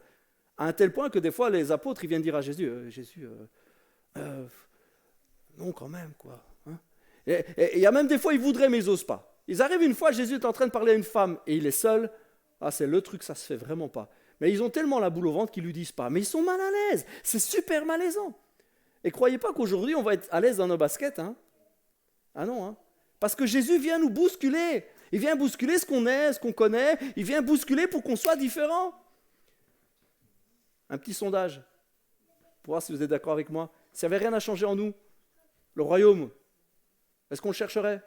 À un tel point que des fois les apôtres ils viennent dire à Jésus, non quand même quoi. Et il y a même des fois, ils voudraient, mais ils n'osent pas. Ils arrivent une fois, Jésus est en train de parler à une femme, et il est seul. Ah, c'est le truc, ça se fait vraiment pas. Mais ils ont tellement la boule au ventre qu'ils ne lui disent pas. Mais ils sont mal à l'aise. C'est super malaisant. Et croyez pas qu'aujourd'hui, on va être à l'aise dans nos baskets. Ah non. Parce que Jésus vient nous bousculer. Il vient bousculer ce qu'on est, ce qu'on connaît. Il vient bousculer pour qu'on soit différent. Un petit sondage, pour voir si vous êtes d'accord avec moi. S'il n'y avait rien à changer en nous, le royaume, est-ce qu'on le chercherait?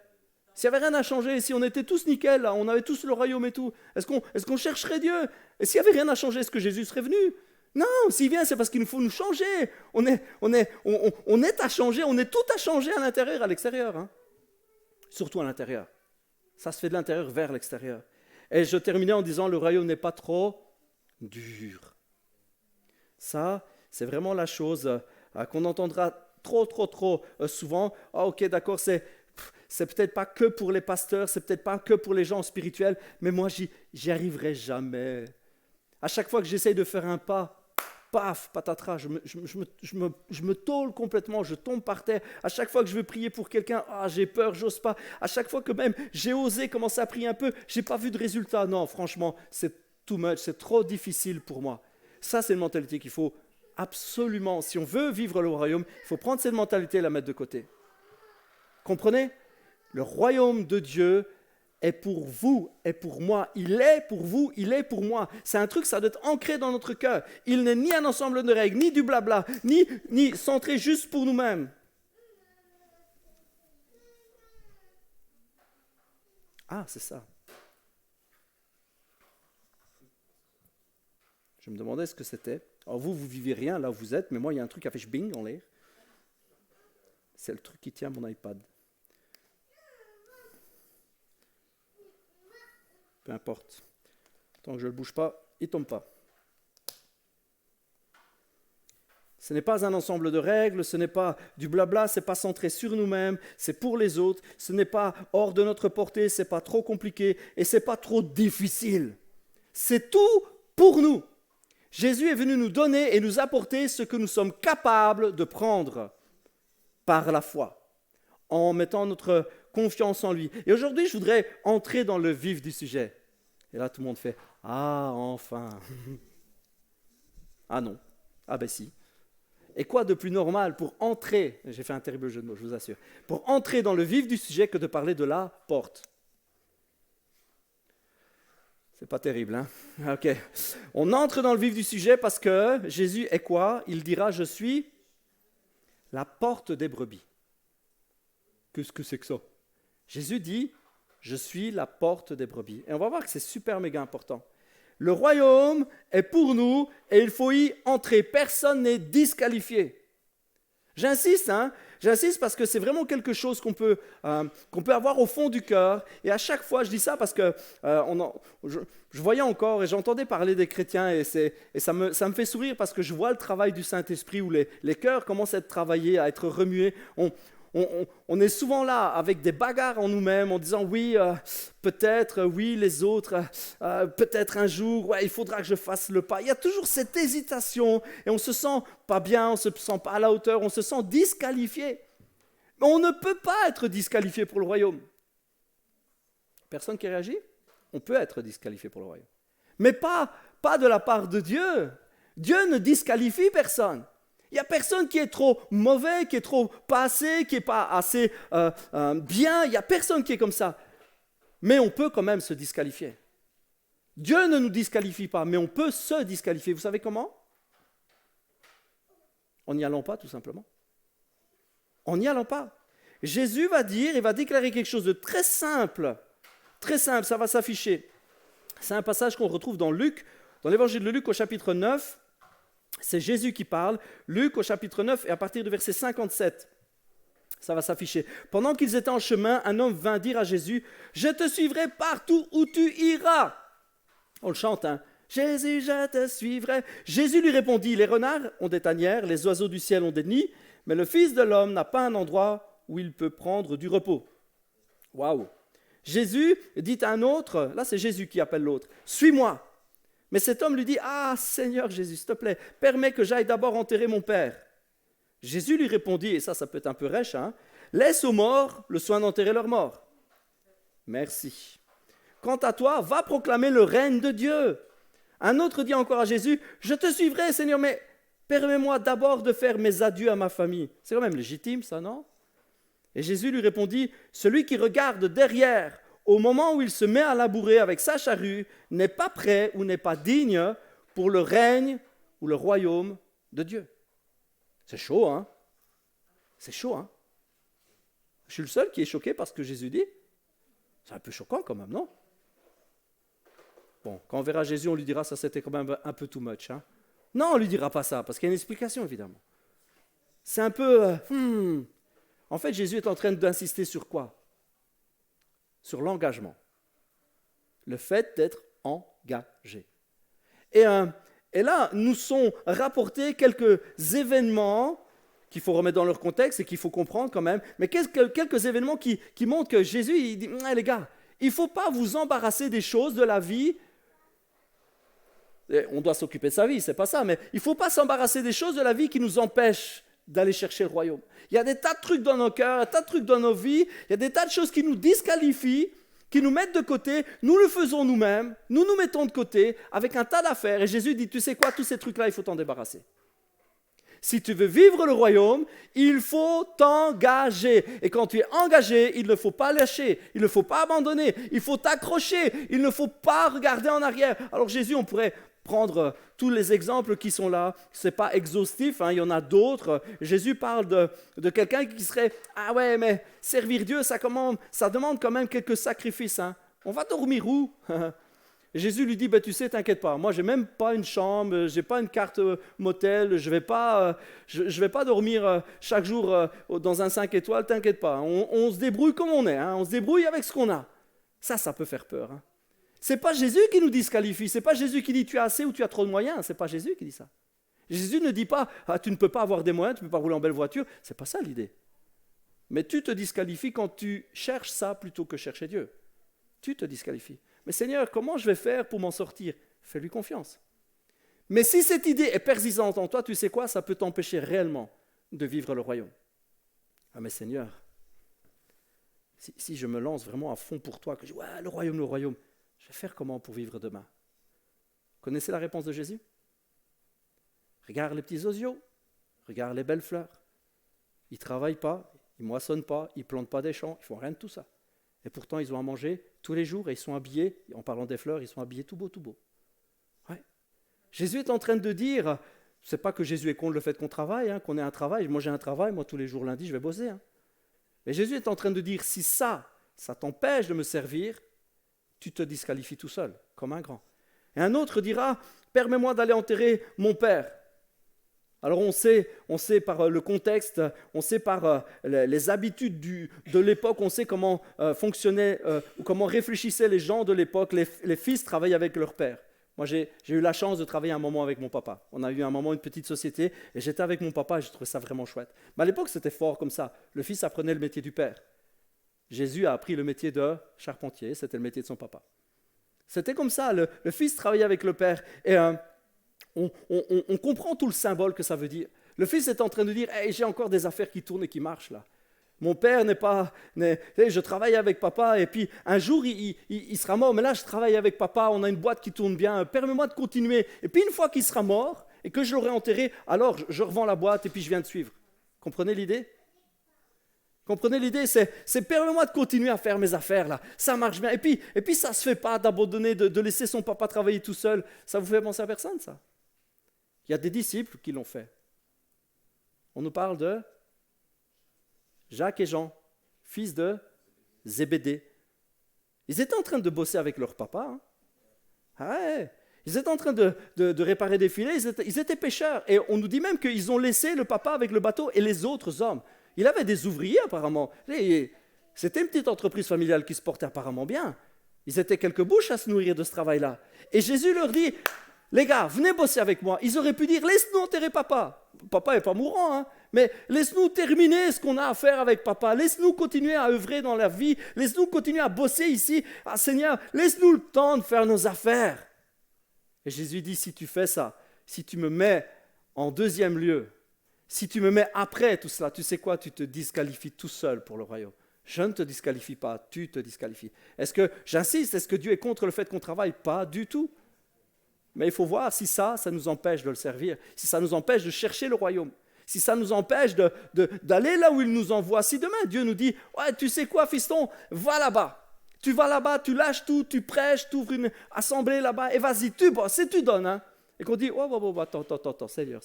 S'il n'y avait rien à changer, si on était tous nickel, là, on avait tous le royaume et tout, est-ce qu'on chercherait Dieu? Et s'il n'y avait rien à changer, est-ce que Jésus serait venu? Non, s'il vient, c'est parce qu'il faut nous changer. On est à changer, on est tout à changer à l'intérieur, à l'extérieur. Surtout à l'intérieur. Ça se fait de l'intérieur vers l'extérieur. Et je terminais en disant, le royaume n'est pas trop dur. Ça, c'est vraiment la chose qu'on entendra trop souvent. Ah ok, d'accord, c'est peut-être pas que pour les pasteurs, c'est peut-être pas que pour les gens spirituels, mais moi j'y arriverai jamais. À chaque fois que j'essaye de faire un pas, paf, patatras, je me tôle complètement, je tombe par terre. À chaque fois que je veux prier pour quelqu'un, j'ai peur, j'ose pas. À chaque fois que même j'ai osé commencer à prier un peu, j'ai pas vu de résultat. Non, franchement, c'est too much, c'est trop difficile pour moi. Ça, c'est une mentalité qu'il faut absolument, si on veut vivre le royaume, il faut prendre cette mentalité et la mettre de côté. Comprenez? Le royaume de Dieu est pour vous et pour moi. Il est pour vous, il est pour moi. C'est un truc, ça doit être ancré dans notre cœur. Il n'est ni un ensemble de règles, ni du blabla, ni centré juste pour nous-mêmes. Ah, c'est ça. Je me demandais ce que c'était. Alors vous vivez rien là où vous êtes, mais moi, il y a un truc qui a fait bing en l'air. C'est le truc qui tient mon iPad. Peu importe. Tant que je ne le bouge pas, il ne tombe pas. Ce n'est pas un ensemble de règles, ce n'est pas du blabla, ce n'est pas centré sur nous-mêmes, c'est pour les autres, ce n'est pas hors de notre portée, ce n'est pas trop compliqué et ce n'est pas trop difficile. C'est tout pour nous. Jésus est venu nous donner et nous apporter ce que nous sommes capables de prendre par la foi, en mettant notre confiance en lui. Et aujourd'hui, je voudrais entrer dans le vif du sujet. Et là, tout le monde fait « Ah, enfin !» Ah non, Ah ben si. Et quoi de plus normal pour entrer, j'ai fait un terrible jeu de mots, je vous assure, pour entrer dans le vif du sujet que de parler de la porte. C'est pas terrible, hein? Ok. On entre dans le vif du sujet parce que Jésus est quoi? Il dira, je suis la porte des brebis. Qu'est-ce que c'est que ça? Jésus dit, je suis la porte des brebis. Et on va voir que c'est super méga important. Le royaume est pour nous et il faut y entrer. Personne n'est disqualifié. J'insiste, j'insiste parce que c'est vraiment quelque chose qu'on peut avoir au fond du cœur. Et à chaque fois, je dis ça parce que je voyais encore et j'entendais parler des chrétiens et ça me fait sourire parce que je vois le travail du Saint-Esprit où les cœurs commencent à être travaillés, à être remués. On est souvent là avec des bagarres en nous-mêmes en disant oui, peut-être, oui, les autres, peut-être un jour, ouais, il faudra que je fasse le pas. Il y a toujours cette hésitation et on se sent pas bien, on ne se sent pas à la hauteur, on se sent disqualifié. Mais on ne peut pas être disqualifié pour le royaume. Personne qui réagit? On peut être disqualifié pour le royaume. Mais pas de la part de Dieu. Dieu ne disqualifie personne. Il n'y a personne qui est trop mauvais, qui est trop pas assez, qui n'est pas assez bien. Il n'y a personne qui est comme ça. Mais on peut quand même se disqualifier. Dieu ne nous disqualifie pas, mais on peut se disqualifier. Vous savez comment? En n'y allant pas, tout simplement. En n'y allant pas. Jésus va dire, il va déclarer quelque chose de très simple. Très simple, ça va s'afficher. C'est un passage qu'on retrouve dans Luc, dans l'évangile de Luc au chapitre 9. C'est Jésus qui parle, Luc au chapitre 9 et à partir du verset 57, ça va s'afficher. Pendant qu'ils étaient en chemin, un homme vint dire à Jésus, « Je te suivrai partout où tu iras. » On le chante, hein. « Jésus, je te suivrai. » Jésus lui répondit, « Les renards ont des tanières, les oiseaux du ciel ont des nids, mais le Fils de l'homme n'a pas un endroit où il peut prendre du repos. » Waouh. Jésus dit à un autre, là c'est Jésus qui appelle l'autre, « Suis-moi. » Mais cet homme lui dit, « Ah, Seigneur Jésus, s'il te plaît, permets que j'aille d'abord enterrer mon père. » Jésus lui répondit, et ça peut être un peu rêche, « Laisse aux morts le soin d'enterrer leurs morts. » Merci. Quant à toi, va proclamer le règne de Dieu. Un autre dit encore à Jésus, « Je te suivrai, Seigneur, mais permets-moi d'abord de faire mes adieux à ma famille. » C'est quand même légitime, ça, non? Et Jésus lui répondit, « Celui qui regarde derrière, au moment où il se met à labourer avec sa charrue, n'est pas prêt ou n'est pas digne pour le règne ou le royaume de Dieu. » C'est chaud, hein? C'est chaud, hein? Je suis le seul qui est choqué par ce que Jésus dit? C'est un peu choquant quand même, non? Bon, quand on verra Jésus, on lui dira ça c'était quand même un peu too much, hein? Non, on ne lui dira pas ça, parce qu'il y a une explication, évidemment. C'est un peu... En fait, Jésus est en train d'insister sur quoi? Sur l'engagement. Le fait d'être engagé. Et là, nous sont rapportés quelques événements qu'il faut remettre dans leur contexte et qu'il faut comprendre quand même, mais quelques événements qui montrent que Jésus, il dit, les gars, il ne faut pas vous embarrasser des choses de la vie. Et on doit s'occuper de sa vie, c'est pas ça, mais il ne faut pas s'embarrasser des choses de la vie qui nous empêchent d'aller chercher le royaume. Il y a des tas de trucs dans nos cœurs, des tas de trucs dans nos vies, il y a des tas de choses qui nous disqualifient, qui nous mettent de côté, nous le faisons nous-mêmes, nous nous mettons de côté avec un tas d'affaires. Et Jésus dit, tu sais quoi, tous ces trucs-là, il faut t'en débarrasser. Si tu veux vivre le royaume, il faut t'engager. Et quand tu es engagé, il ne faut pas lâcher, il ne faut pas abandonner, il faut t'accrocher, il ne faut pas regarder en arrière. Alors Jésus, on pourrait prendre tous les exemples qui sont là, ce n'est pas exhaustif, il y en a d'autres. Jésus parle de quelqu'un qui serait, ah ouais, mais servir Dieu, ça demande quand même quelques sacrifices. On va dormir où? Jésus lui dit, tu sais, t'inquiète pas, moi j'ai même pas une chambre, j'ai pas une carte motel, je vais pas dormir chaque jour dans un 5 étoiles, t'inquiète pas, on se débrouille comme on est, on se débrouille avec ce qu'on a. Ça peut faire peur. C'est pas Jésus qui nous disqualifie, c'est pas Jésus qui dit tu as assez ou tu as trop de moyens, c'est pas Jésus qui dit ça. Jésus ne dit pas tu ne peux pas avoir des moyens, tu ne peux pas rouler en belle voiture, c'est pas ça l'idée. Mais tu te disqualifies quand tu cherches ça plutôt que chercher Dieu. Tu te disqualifies. Mais Seigneur, comment je vais faire pour m'en sortir? Fais-lui confiance. Mais si cette idée est persistante en toi, tu sais quoi? Ça peut t'empêcher réellement de vivre le royaume. Ah mais Seigneur, si je me lance vraiment à fond pour toi, que je dis le royaume, je vais faire comment pour vivre demain? Connaissez la réponse de Jésus? Regarde les petits osios, regarde les belles fleurs. Ils ne travaillent pas, ils ne moissonnent pas, ils ne plantent pas des champs, ils ne font rien de tout ça. Et pourtant, ils ont à manger tous les jours et ils sont habillés, en parlant des fleurs, ils sont habillés tout beau, tout beau. Ouais. Jésus est en train de dire, c'est pas que Jésus est contre le fait qu'on travaille, qu'on ait un travail. Moi, j'ai un travail, moi, tous les jours lundi, je vais bosser. Mais Jésus est en train de dire, si ça t'empêche de me servir, tu te disqualifies tout seul, comme un grand. Et un autre dira, permets-moi d'aller enterrer mon père. Alors on sait par le contexte, on sait par les habitudes de l'époque, on sait comment fonctionnaient ou comment réfléchissaient les gens de l'époque. Les fils travaillent avec leur père. Moi, j'ai eu la chance de travailler un moment avec mon papa. On a eu un moment une petite société et j'étais avec mon papa et j'ai trouvé ça vraiment chouette. Mais à l'époque, c'était fort comme ça. Le fils apprenait le métier du père. Jésus a appris le métier de charpentier, c'était le métier de son papa. C'était comme ça, le fils travaillait avec le père. Et on comprend tout le symbole que ça veut dire. Le fils est en train de dire, hey, j'ai encore des affaires qui tournent et qui marchent là. Mon père je travaille avec papa et puis un jour il sera mort, mais là je travaille avec papa, on a une boîte qui tourne bien, permets-moi de continuer. Et puis une fois qu'il sera mort et que je l'aurai enterré, alors je revends la boîte et puis je viens de suivre. Comprenez l'idée ? Comprenez l'idée, c'est permets-moi de continuer à faire mes affaires là, ça marche bien. Et puis ça ne se fait pas d'abandonner, de laisser son papa travailler tout seul. Ça vous fait penser à personne ça ? Il y a des disciples qui l'ont fait. On nous parle de Jacques et Jean, fils de Zébédée. Ils étaient en train de bosser avec leur papa. Ouais. Ils étaient en train de réparer des filets, ils étaient pêcheurs. Et on nous dit même qu'ils ont laissé le papa avec le bateau et les autres hommes. Il avait des ouvriers apparemment. C'était une petite entreprise familiale qui se portait apparemment bien. Ils étaient quelques bouches à se nourrir de ce travail-là. Et Jésus leur dit, les gars, venez bosser avec moi. Ils auraient pu dire, laisse-nous enterrer papa. Papa n'est pas mourant, mais laisse-nous terminer ce qu'on a à faire avec papa. Laisse-nous continuer à œuvrer dans la vie. Laisse-nous continuer à bosser ici. Ah, Seigneur, laisse-nous le temps de faire nos affaires. Et Jésus dit, si tu fais ça, si tu me mets en deuxième lieu, si tu me mets après tout cela, tu sais quoi, tu te disqualifies tout seul pour le royaume. Je ne te disqualifie pas, tu te disqualifies. Est-ce que, j'insiste, est-ce que Dieu est contre le fait qu'on travaille ? Pas du tout. Mais il faut voir si ça nous empêche de le servir, si ça nous empêche de chercher le royaume, si ça nous empêche d'aller là où il nous envoie. Si demain Dieu nous dit, ouais, tu sais quoi, fiston, va là-bas. Tu vas là-bas, tu lâches tout, tu prêches, tu ouvres une assemblée là-bas, et vas-y, tu bosses et tu donnes. Et qu'on dit, attends, Seigneur.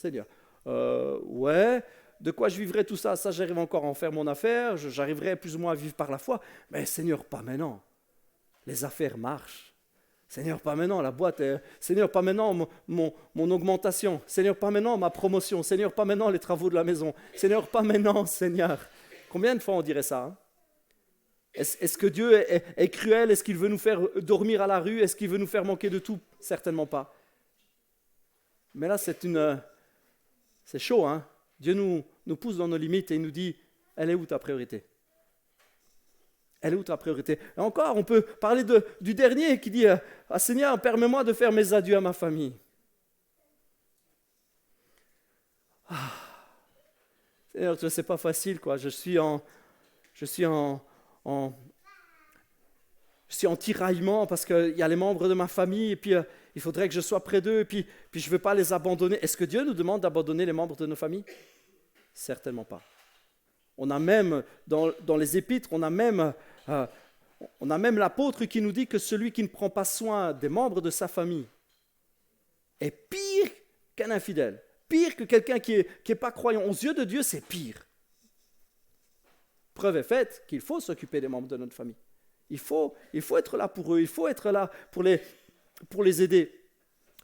Ouais, de quoi je vivrai tout ça ? Ça, j'arrive encore à en faire mon affaire, j'arriverai plus ou moins à vivre par la foi. Mais Seigneur, pas maintenant. Les affaires marchent. Seigneur, pas maintenant, la boîte. Seigneur, pas maintenant, mon augmentation. Seigneur, pas maintenant, ma promotion. Seigneur, pas maintenant, les travaux de la maison. Seigneur, pas maintenant, Seigneur. Combien de fois on dirait ça ? Est-ce que Dieu est cruel ? Est-ce qu'il veut nous faire dormir à la rue ? Est-ce qu'il veut nous faire manquer de tout ? Certainement pas. Mais là, c'est chaud, hein ? Dieu nous pousse dans nos limites et il nous dit, elle est où ta priorité ? Elle est où ta priorité ? Et encore, on peut parler du dernier qui dit, ah Seigneur, permets-moi de faire mes adieux à ma famille. Seigneur, tu vois, c'est pas facile, quoi. Je suis en tiraillement parce qu'il y a les membres de ma famille et puis il faudrait que je sois près d'eux et puis je ne veux pas les abandonner. Est-ce que Dieu nous demande d'abandonner les membres de nos familles ? Certainement pas. On a même, dans les épîtres, on a même l'apôtre qui nous dit que celui qui ne prend pas soin des membres de sa famille est pire qu'un infidèle, pire que quelqu'un qui est pas croyant. Aux yeux de Dieu, c'est pire. Preuve est faite qu'il faut s'occuper des membres de notre famille. Il faut être là pour eux, il faut être là pour les aider.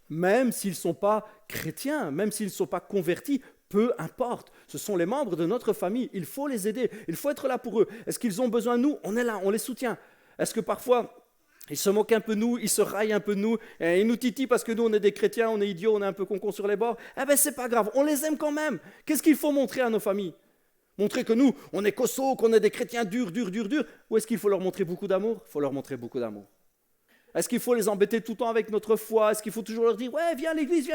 Même s'ils ne sont pas chrétiens, même s'ils ne sont pas convertis, peu importe. Ce sont les membres de notre famille, il faut les aider, il faut être là pour eux. Est-ce qu'ils ont besoin de nous ? On est là, on les soutient. Est-ce que parfois, ils se moquent un peu de nous, ils se raillent un peu de nous, et ils nous titillent parce que nous, on est des chrétiens, on est idiots, on est un peu con sur les bords ? Eh bien, c'est pas grave, on les aime quand même. Qu'est-ce qu'il faut montrer à nos familles ? Montrer que nous, on est costauds, qu'on est des chrétiens durs. Ou est-ce qu'il faut leur montrer beaucoup d'amour ? Il faut leur montrer beaucoup d'amour. Est-ce qu'il faut les embêter tout le temps avec notre foi ? Est-ce qu'il faut toujours leur dire, ouais, viens à l'église,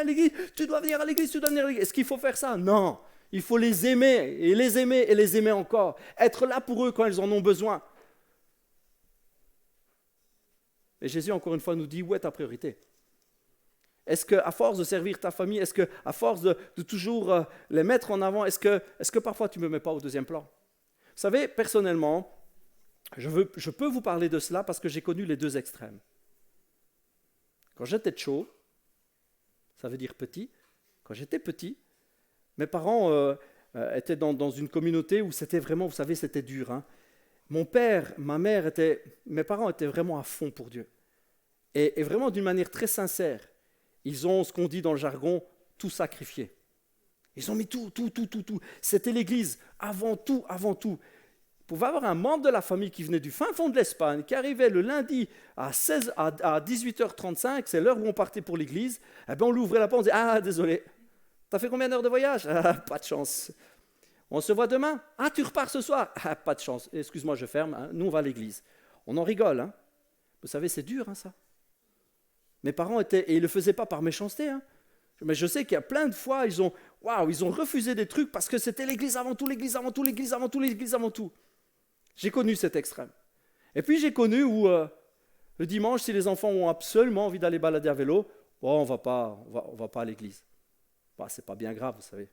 tu dois venir à l'église, tu dois venir à l'église. Est-ce qu'il faut faire ça ? Non. Il faut les aimer, et les aimer, et les aimer encore. Être là pour eux quand ils en ont besoin. Et Jésus, encore une fois, nous dit, où est ta priorité ? Est-ce qu'à force de servir ta famille, est-ce qu'à force de toujours les mettre en avant, est-ce que parfois tu ne me mets pas au deuxième plan? Vous savez, personnellement, je peux vous parler de cela parce que j'ai connu les deux extrêmes. Quand j'étais chaud, ça veut dire petit, quand j'étais petit, mes parents étaient dans une communauté où c'était vraiment, vous savez, c'était dur. Hein. Mon père, ma mère, mes parents étaient vraiment à fond pour Dieu. Et vraiment d'une manière très sincère. Ils ont, ce qu'on dit dans le jargon, tout sacrifié. Ils ont mis tout. C'était l'église, avant tout. Vous pouvez avoir un membre de la famille qui venait du fin fond de l'Espagne, qui arrivait le lundi à 18h35, c'est l'heure où on partait pour l'église. Eh bien, on lui ouvrait la porte, on disait « Ah, désolé, t'as fait combien d'heures de voyage ?»« Ah, pas de chance. »« On se voit demain ?»« Ah, tu repars ce soir ?»« Ah, pas de chance. Excuse-moi, je ferme. Hein. Nous, on va à l'église. » On en rigole. Hein. Vous savez, c'est dur, hein, ça. Mes parents étaient, et ils ne le faisaient pas par méchanceté, hein. Mais je sais qu'il y a plein de fois, ils ont refusé des trucs parce que c'était l'église avant tout. J'ai connu cet extrême. Et puis j'ai connu où le dimanche, si les enfants ont absolument envie d'aller balader à vélo, on va pas à l'église. Bah, c'est pas bien grave, vous savez.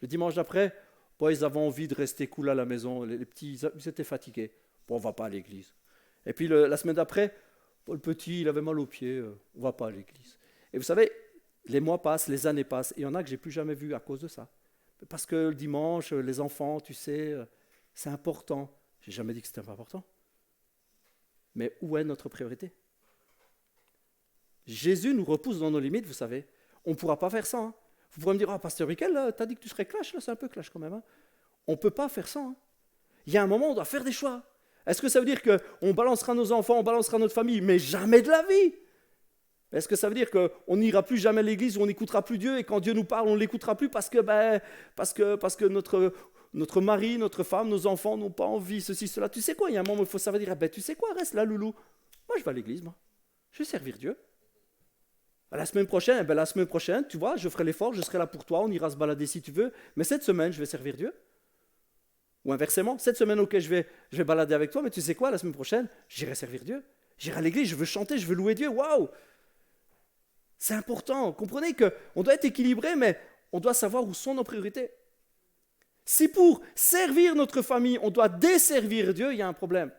Le dimanche d'après, ils avaient envie de rester cool à la maison. Les petits, ils étaient fatigués. On va pas à l'église. Et puis la semaine d'après, le petit, il avait mal aux pieds, on va pas à l'église. Et vous savez, les mois passent, les années passent, et il y en a que j'ai plus jamais vu à cause de ça. Parce que le dimanche, les enfants, tu sais, c'est important. J'ai jamais dit que c'était pas important. Mais où est notre priorité? Jésus nous repousse dans nos limites, vous savez. On ne pourra pas faire ça. Hein. Vous pourrez me dire, pasteur Michael, tu as dit que tu serais clash, là, c'est un peu clash quand même. Hein. On ne peut pas faire ça. Hein. Il y a un moment où on doit faire des choix. Est-ce que ça veut dire qu'on balancera nos enfants, on balancera notre famille, mais jamais de la vie? Est-ce que ça veut dire qu'on n'ira plus jamais à l'église, où on n'écoutera plus Dieu, et quand Dieu nous parle, on ne l'écoutera plus parce que notre mari, notre femme, nos enfants n'ont pas envie, ceci, cela. Tu sais quoi, il y a un moment où il faut savoir dire, tu sais quoi, reste là, loulou. Moi, je vais à l'église, moi. Je vais servir Dieu. La semaine prochaine, tu vois, je ferai l'effort, je serai là pour toi, on ira se balader si tu veux, mais cette semaine, je vais servir Dieu. Ou inversement, cette semaine, ok, je vais balader avec toi, mais tu sais quoi, la semaine prochaine, j'irai servir Dieu. J'irai à l'église, je veux chanter, je veux louer Dieu, waouh! C'est important. Comprenez qu'on doit être équilibré, mais on doit savoir où sont nos priorités. Si pour servir notre famille, on doit desservir Dieu, il y a un problème.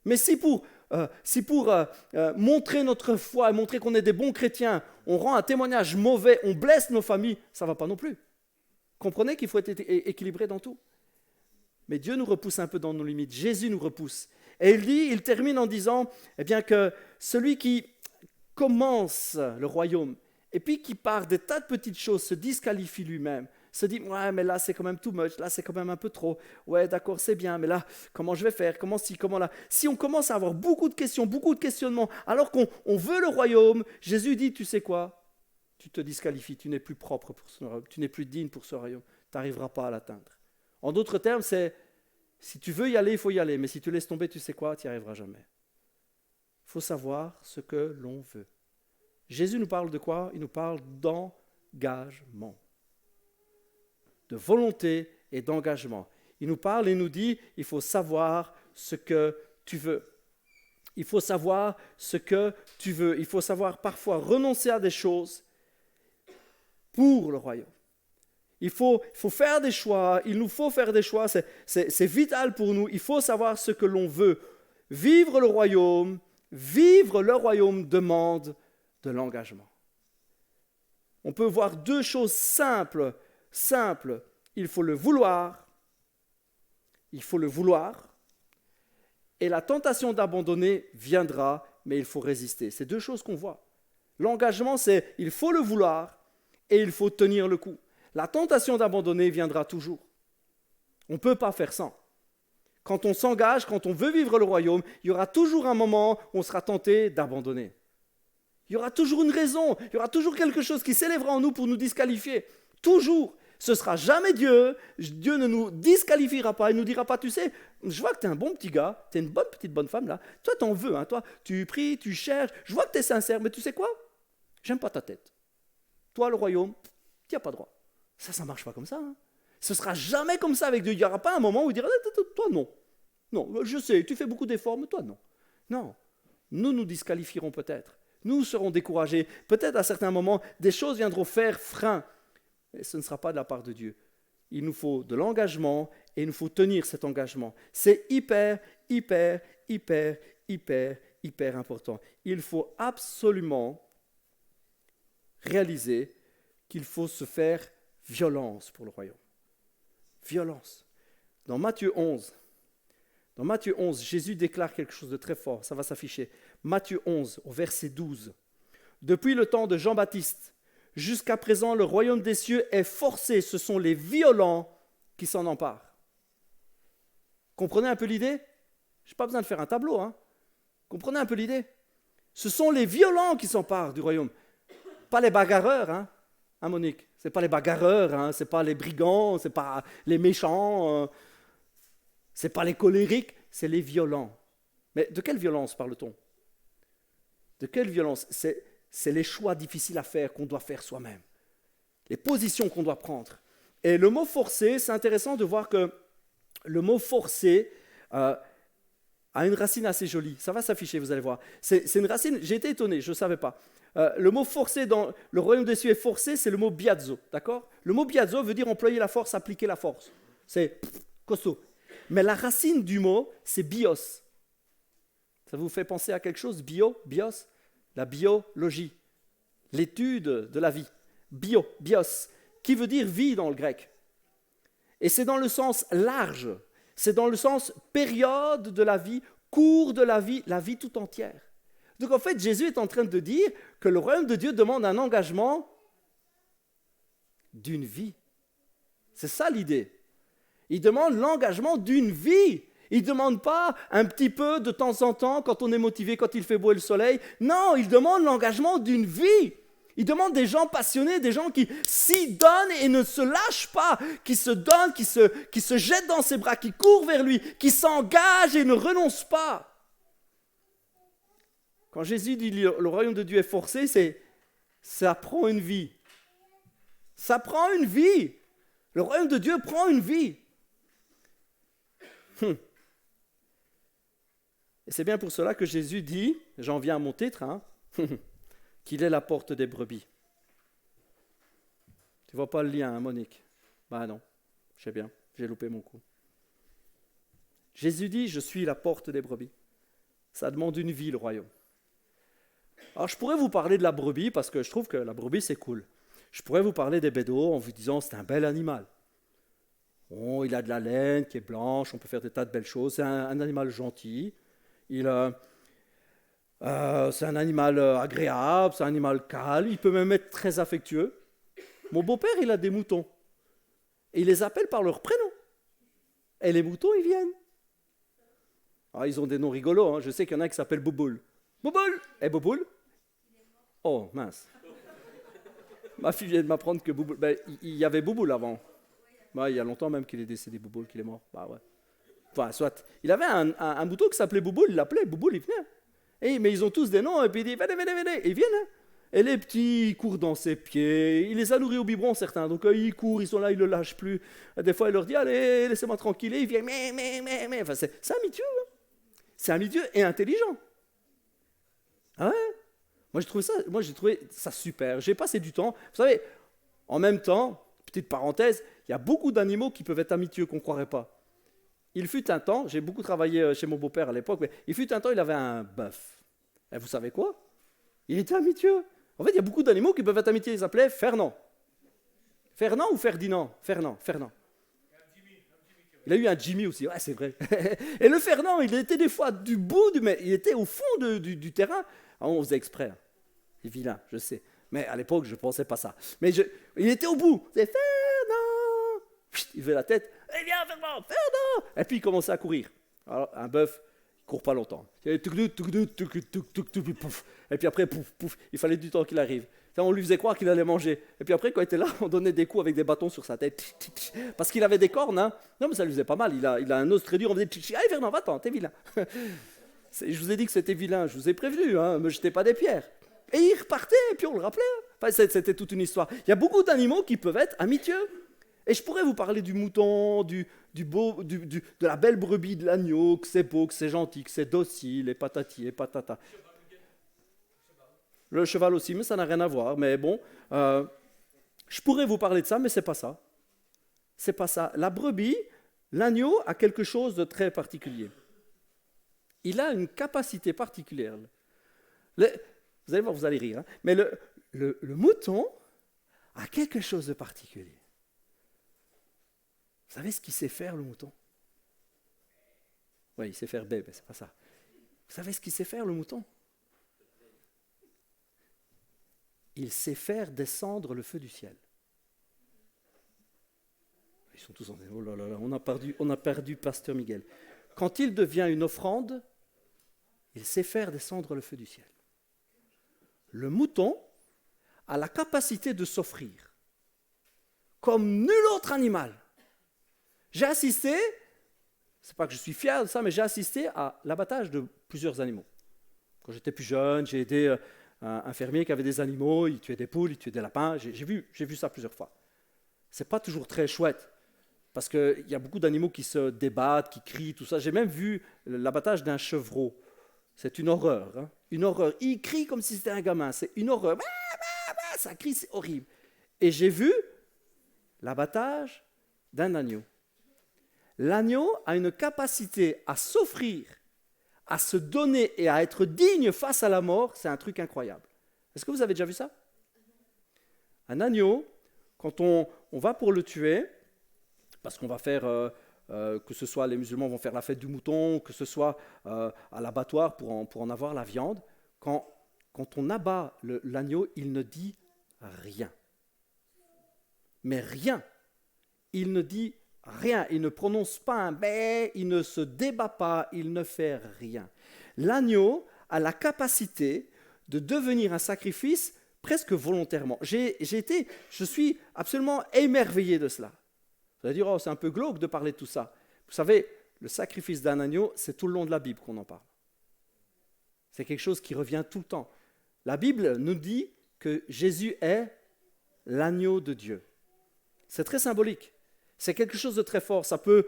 Mais si pour montrer notre foi et montrer qu'on est des bons chrétiens, on rend un témoignage mauvais, on blesse nos familles, ça ne va pas non plus. Comprenez qu'il faut être équilibré dans tout. Mais Dieu nous repousse un peu dans nos limites. Jésus nous repousse. Et il termine en disant que celui qui commence le royaume et puis qui part des tas de petites choses se disqualifie lui-même, se dit ouais mais là c'est quand même too much, là c'est quand même un peu trop, ouais d'accord c'est bien mais là comment je vais faire, comment là. Si on commence à avoir beaucoup de questions, beaucoup de questionnements alors qu'on veut le royaume, Jésus dit tu sais quoi, tu te disqualifies, tu n'es plus propre pour ce royaume, tu n'es plus digne pour ce royaume, tu n'arriveras pas à l'atteindre. En d'autres termes c'est si tu veux y aller il faut y aller, mais si tu laisses tomber tu sais quoi, tu n'y arriveras jamais. Il faut savoir ce que l'on veut. Jésus nous parle de quoi? Il nous parle d'engagement, de volonté et d'engagement. Il nous parle et nous dit, il faut savoir ce que tu veux. Il faut savoir ce que tu veux. Il faut savoir parfois renoncer à des choses pour le royaume. Il faut faire des choix, il nous faut faire des choix, c'est vital pour nous. Il faut savoir ce que l'on veut. Vivre le royaume demande de l'engagement. On peut voir deux choses simples. Il faut le vouloir, et la tentation d'abandonner viendra, mais il faut résister. C'est deux choses qu'on voit. L'engagement, c'est il faut le vouloir et il faut tenir le coup. La tentation d'abandonner viendra toujours. On ne peut pas faire sans. Quand on s'engage, quand on veut vivre le royaume, il y aura toujours un moment où on sera tenté d'abandonner. Il y aura toujours une raison, il y aura toujours quelque chose qui s'élèvera en nous pour nous disqualifier. Toujours. Ce ne sera jamais Dieu. Dieu ne nous disqualifiera pas. Il ne nous dira pas, tu sais, je vois que tu es un bon petit gars, tu es une bonne femme là. Toi, tu en veux. Hein, toi, tu pries, tu cherches. Je vois que tu es sincère, mais tu sais quoi? J'aime pas ta tête. Toi, le royaume, tu n'y as pas droit. Ça ne marche pas comme ça. Hein. Ce ne sera jamais comme ça avec Dieu. Il n'y aura pas un moment où il dira, toi non. Non, je sais, tu fais beaucoup d'efforts, mais toi non. Non, nous disqualifierons peut-être. Nous serons découragés. Peut-être à certains moments, des choses viendront faire frein. Mais ce ne sera pas de la part de Dieu. Il nous faut de l'engagement et il nous faut tenir cet engagement. C'est hyper important. Il faut absolument réaliser qu'il faut se faire violence pour le royaume. Violence. Dans Matthieu 11, Jésus déclare quelque chose de très fort. Ça va s'afficher. Matthieu 11, au verset 12. Depuis le temps de Jean-Baptiste, jusqu'à présent, le royaume des cieux est forcé. Ce sont les violents qui s'en emparent. Comprenez un peu l'idée? Je n'ai pas besoin de faire un tableau. Comprenez un peu l'idée? Ce sont les violents qui s'emparent du royaume. Pas les bagarreurs, hein Monique? Ce n'est pas les bagarreurs, ce n'est pas les brigands, ce n'est pas les méchants, ce n'est pas les colériques, c'est les violents. Mais de quelle violence parle-t-on? De quelle violence? C'est les choix difficiles à faire qu'on doit faire soi-même. Les positions qu'on doit prendre. Et le mot forcé, c'est intéressant de voir que le mot forcé a une racine assez jolie. Ça va s'afficher, vous allez voir. C'est une racine, j'ai été étonné, je ne savais pas. Le mot forcé dans le royaume des cieux est forcé, c'est le mot biazo, d'accord? Le mot biazo veut dire employer la force, appliquer la force. C'est costaud. Mais la racine du mot, c'est bios. Ça vous fait penser à quelque chose? Bios? La biologie, l'étude de la vie. Bios, qui veut dire vie dans le grec. Et c'est dans le sens large, c'est dans le sens période de la vie, cours de la vie tout entière. Donc en fait, Jésus est en train de dire que le royaume de Dieu demande un engagement d'une vie. C'est ça l'idée. Il demande l'engagement d'une vie. Il ne demande pas un petit peu de temps en temps quand on est motivé, quand il fait beau et le soleil. Non, il demande l'engagement d'une vie. Il demande des gens passionnés, des gens qui s'y donnent et ne se lâchent pas, qui se donnent, qui se jettent dans ses bras, qui courent vers lui, qui s'engagent et ne renoncent pas. Quand Jésus dit le royaume de Dieu est forcé, ça prend une vie. Ça prend une vie. Le royaume de Dieu prend une vie. Et c'est bien pour cela que Jésus dit, j'en viens à mon titre, qu'il est la porte des brebis. Tu ne vois pas le lien, Monique? Ben non, je sais bien, j'ai loupé mon coup. Jésus dit, je suis la porte des brebis. Ça demande une vie, le royaume. Alors je pourrais vous parler de la brebis, parce que je trouve que la brebis c'est cool. Je pourrais vous parler des bédos en vous disant c'est un bel animal. Bon, il a de la laine qui est blanche, on peut faire des tas de belles choses. C'est un animal gentil. C'est un animal agréable, c'est un animal calme. Il peut même être très affectueux. Mon beau-père, il a des moutons. Et il les appelle par leur prénom. Et les moutons, ils viennent. Alors, ils ont des noms rigolos. Je sais qu'il y en a qui s'appellent Bouboule. Bouboule! Et Bouboule? Oh, mince. Ma fille vient de m'apprendre que Bouboule... il y avait Bouboule avant. Il y a longtemps même qu'il est décédé, Bouboule, qu'il est mort. Ouais. Enfin, soit. Il avait un mouton qui s'appelait Bouboule, il l'appelait Bouboule, il venait. Mais ils ont tous des noms, et puis il dit, venez, et ils viennent. Et les petits, ils courent dans ses pieds. Il les a nourris au biberon, certains. Donc, ils courent, ils sont là, ils ne le lâchent plus. Et des fois, il leur dit, allez, laissez-moi tranquille. Et ils viennent, mais. Enfin, c'est amidieux. C'est amidieux et intelligent. Ah ouais? Moi, j'ai trouvé ça super. J'ai passé du temps. Vous savez, en même temps, petite parenthèse, il y a beaucoup d'animaux qui peuvent être amidieux qu'on ne croirait pas. Il fut un temps, j'ai beaucoup travaillé chez mon beau-père à l'époque, mais il fut un temps, il avait un bœuf. Et vous savez quoi? Il était amidieux. En fait, il y a beaucoup d'animaux qui peuvent être amidieux. Ils s'appelaient Fernand. Fernand ou Ferdinand? Fernand. Il a eu un Jimmy aussi, ouais, c'est vrai. Et le Fernand, il était des fois du bout, mais il était au fond du terrain. Alors, on faisait exprès. Il est vilain, je sais. Mais à l'époque, je ne pensais pas ça. Mais il était au bout. C'est Fernand. Il levait la tête. Eh bien, Fernand. Et puis, il commençait à courir. Alors, un bœuf, il ne court pas longtemps. Et puis après, pouf, il fallait du temps qu'il arrive. On lui faisait croire qu'il allait manger. Et puis après, quand il était là, on donnait des coups avec des bâtons sur sa tête. Parce qu'il avait des cornes. Non, mais ça lui faisait pas mal. Il a un os très dur. On faisait allez, Fernand, va-t'en, t'es vilain. Je vous ai dit que c'était vilain. Je vous ai prévenu. Ne me jetez pas des pierres. Et il repartait, et puis on le rappelait. Enfin, c'était toute une histoire. Il y a beaucoup d'animaux qui peuvent être amidieux. Et je pourrais vous parler du mouton, de la belle brebis, de l'agneau, que c'est beau, que c'est gentil, que c'est docile, et patati et patata. Le cheval aussi, mais ça n'a rien à voir. Mais bon, je pourrais vous parler de ça, mais c'est pas ça. C'est pas ça. La brebis, l'agneau a quelque chose de très particulier. Il a une capacité particulière. Vous allez voir, vous allez rire. Hein, mais le mouton a quelque chose de particulier. Vous savez ce qu'il sait faire, le mouton? Oui, il sait faire bébé, c'est pas ça. Vous savez ce qu'il sait faire, le mouton? Il sait faire descendre le feu du ciel. Ils sont tous en oh là là là, on a perdu Pasteur Miguel. Quand il devient une offrande, il sait faire descendre le feu du ciel. Le mouton a la capacité de s'offrir comme nul autre animal. J'ai assisté, c'est pas que je suis fier de ça, mais j'ai assisté à l'abattage de plusieurs animaux. Quand j'étais plus jeune, j'ai aidé un fermier qui avait des animaux, il tuait des poules, il tuait des lapins, j'ai vu ça plusieurs fois. C'est pas toujours très chouette, parce qu'il y a beaucoup d'animaux qui se débattent, qui crient, tout ça. J'ai même vu l'abattage d'un chevreau. C'est une horreur, hein, une horreur. Il crie comme si c'était un gamin, c'est une horreur. Ça crie, c'est horrible. Et j'ai vu l'abattage d'un agneau. L'agneau a une capacité à s'offrir, à se donner et à être digne face à la mort, c'est un truc incroyable. Est-ce que vous avez déjà vu ça? Un agneau, quand on va pour le tuer, parce qu'on va faire, que ce soit les musulmans vont faire la fête du mouton, que ce soit à l'abattoir pour en avoir la viande, quand on abat l'agneau, il ne dit rien. Mais rien. Il ne dit rien. Il ne prononce pas un bé, il ne se débat pas, il ne fait rien. L'agneau a la capacité de devenir un sacrifice presque volontairement. Je suis absolument émerveillé de cela. Vous allez dire, oh, c'est un peu glauque de parler de tout ça. Vous savez, le sacrifice d'un agneau, c'est tout le long de la Bible qu'on en parle. C'est quelque chose qui revient tout le temps. La Bible nous dit que Jésus est l'agneau de Dieu. C'est très symbolique. C'est quelque chose de très fort. Ça peut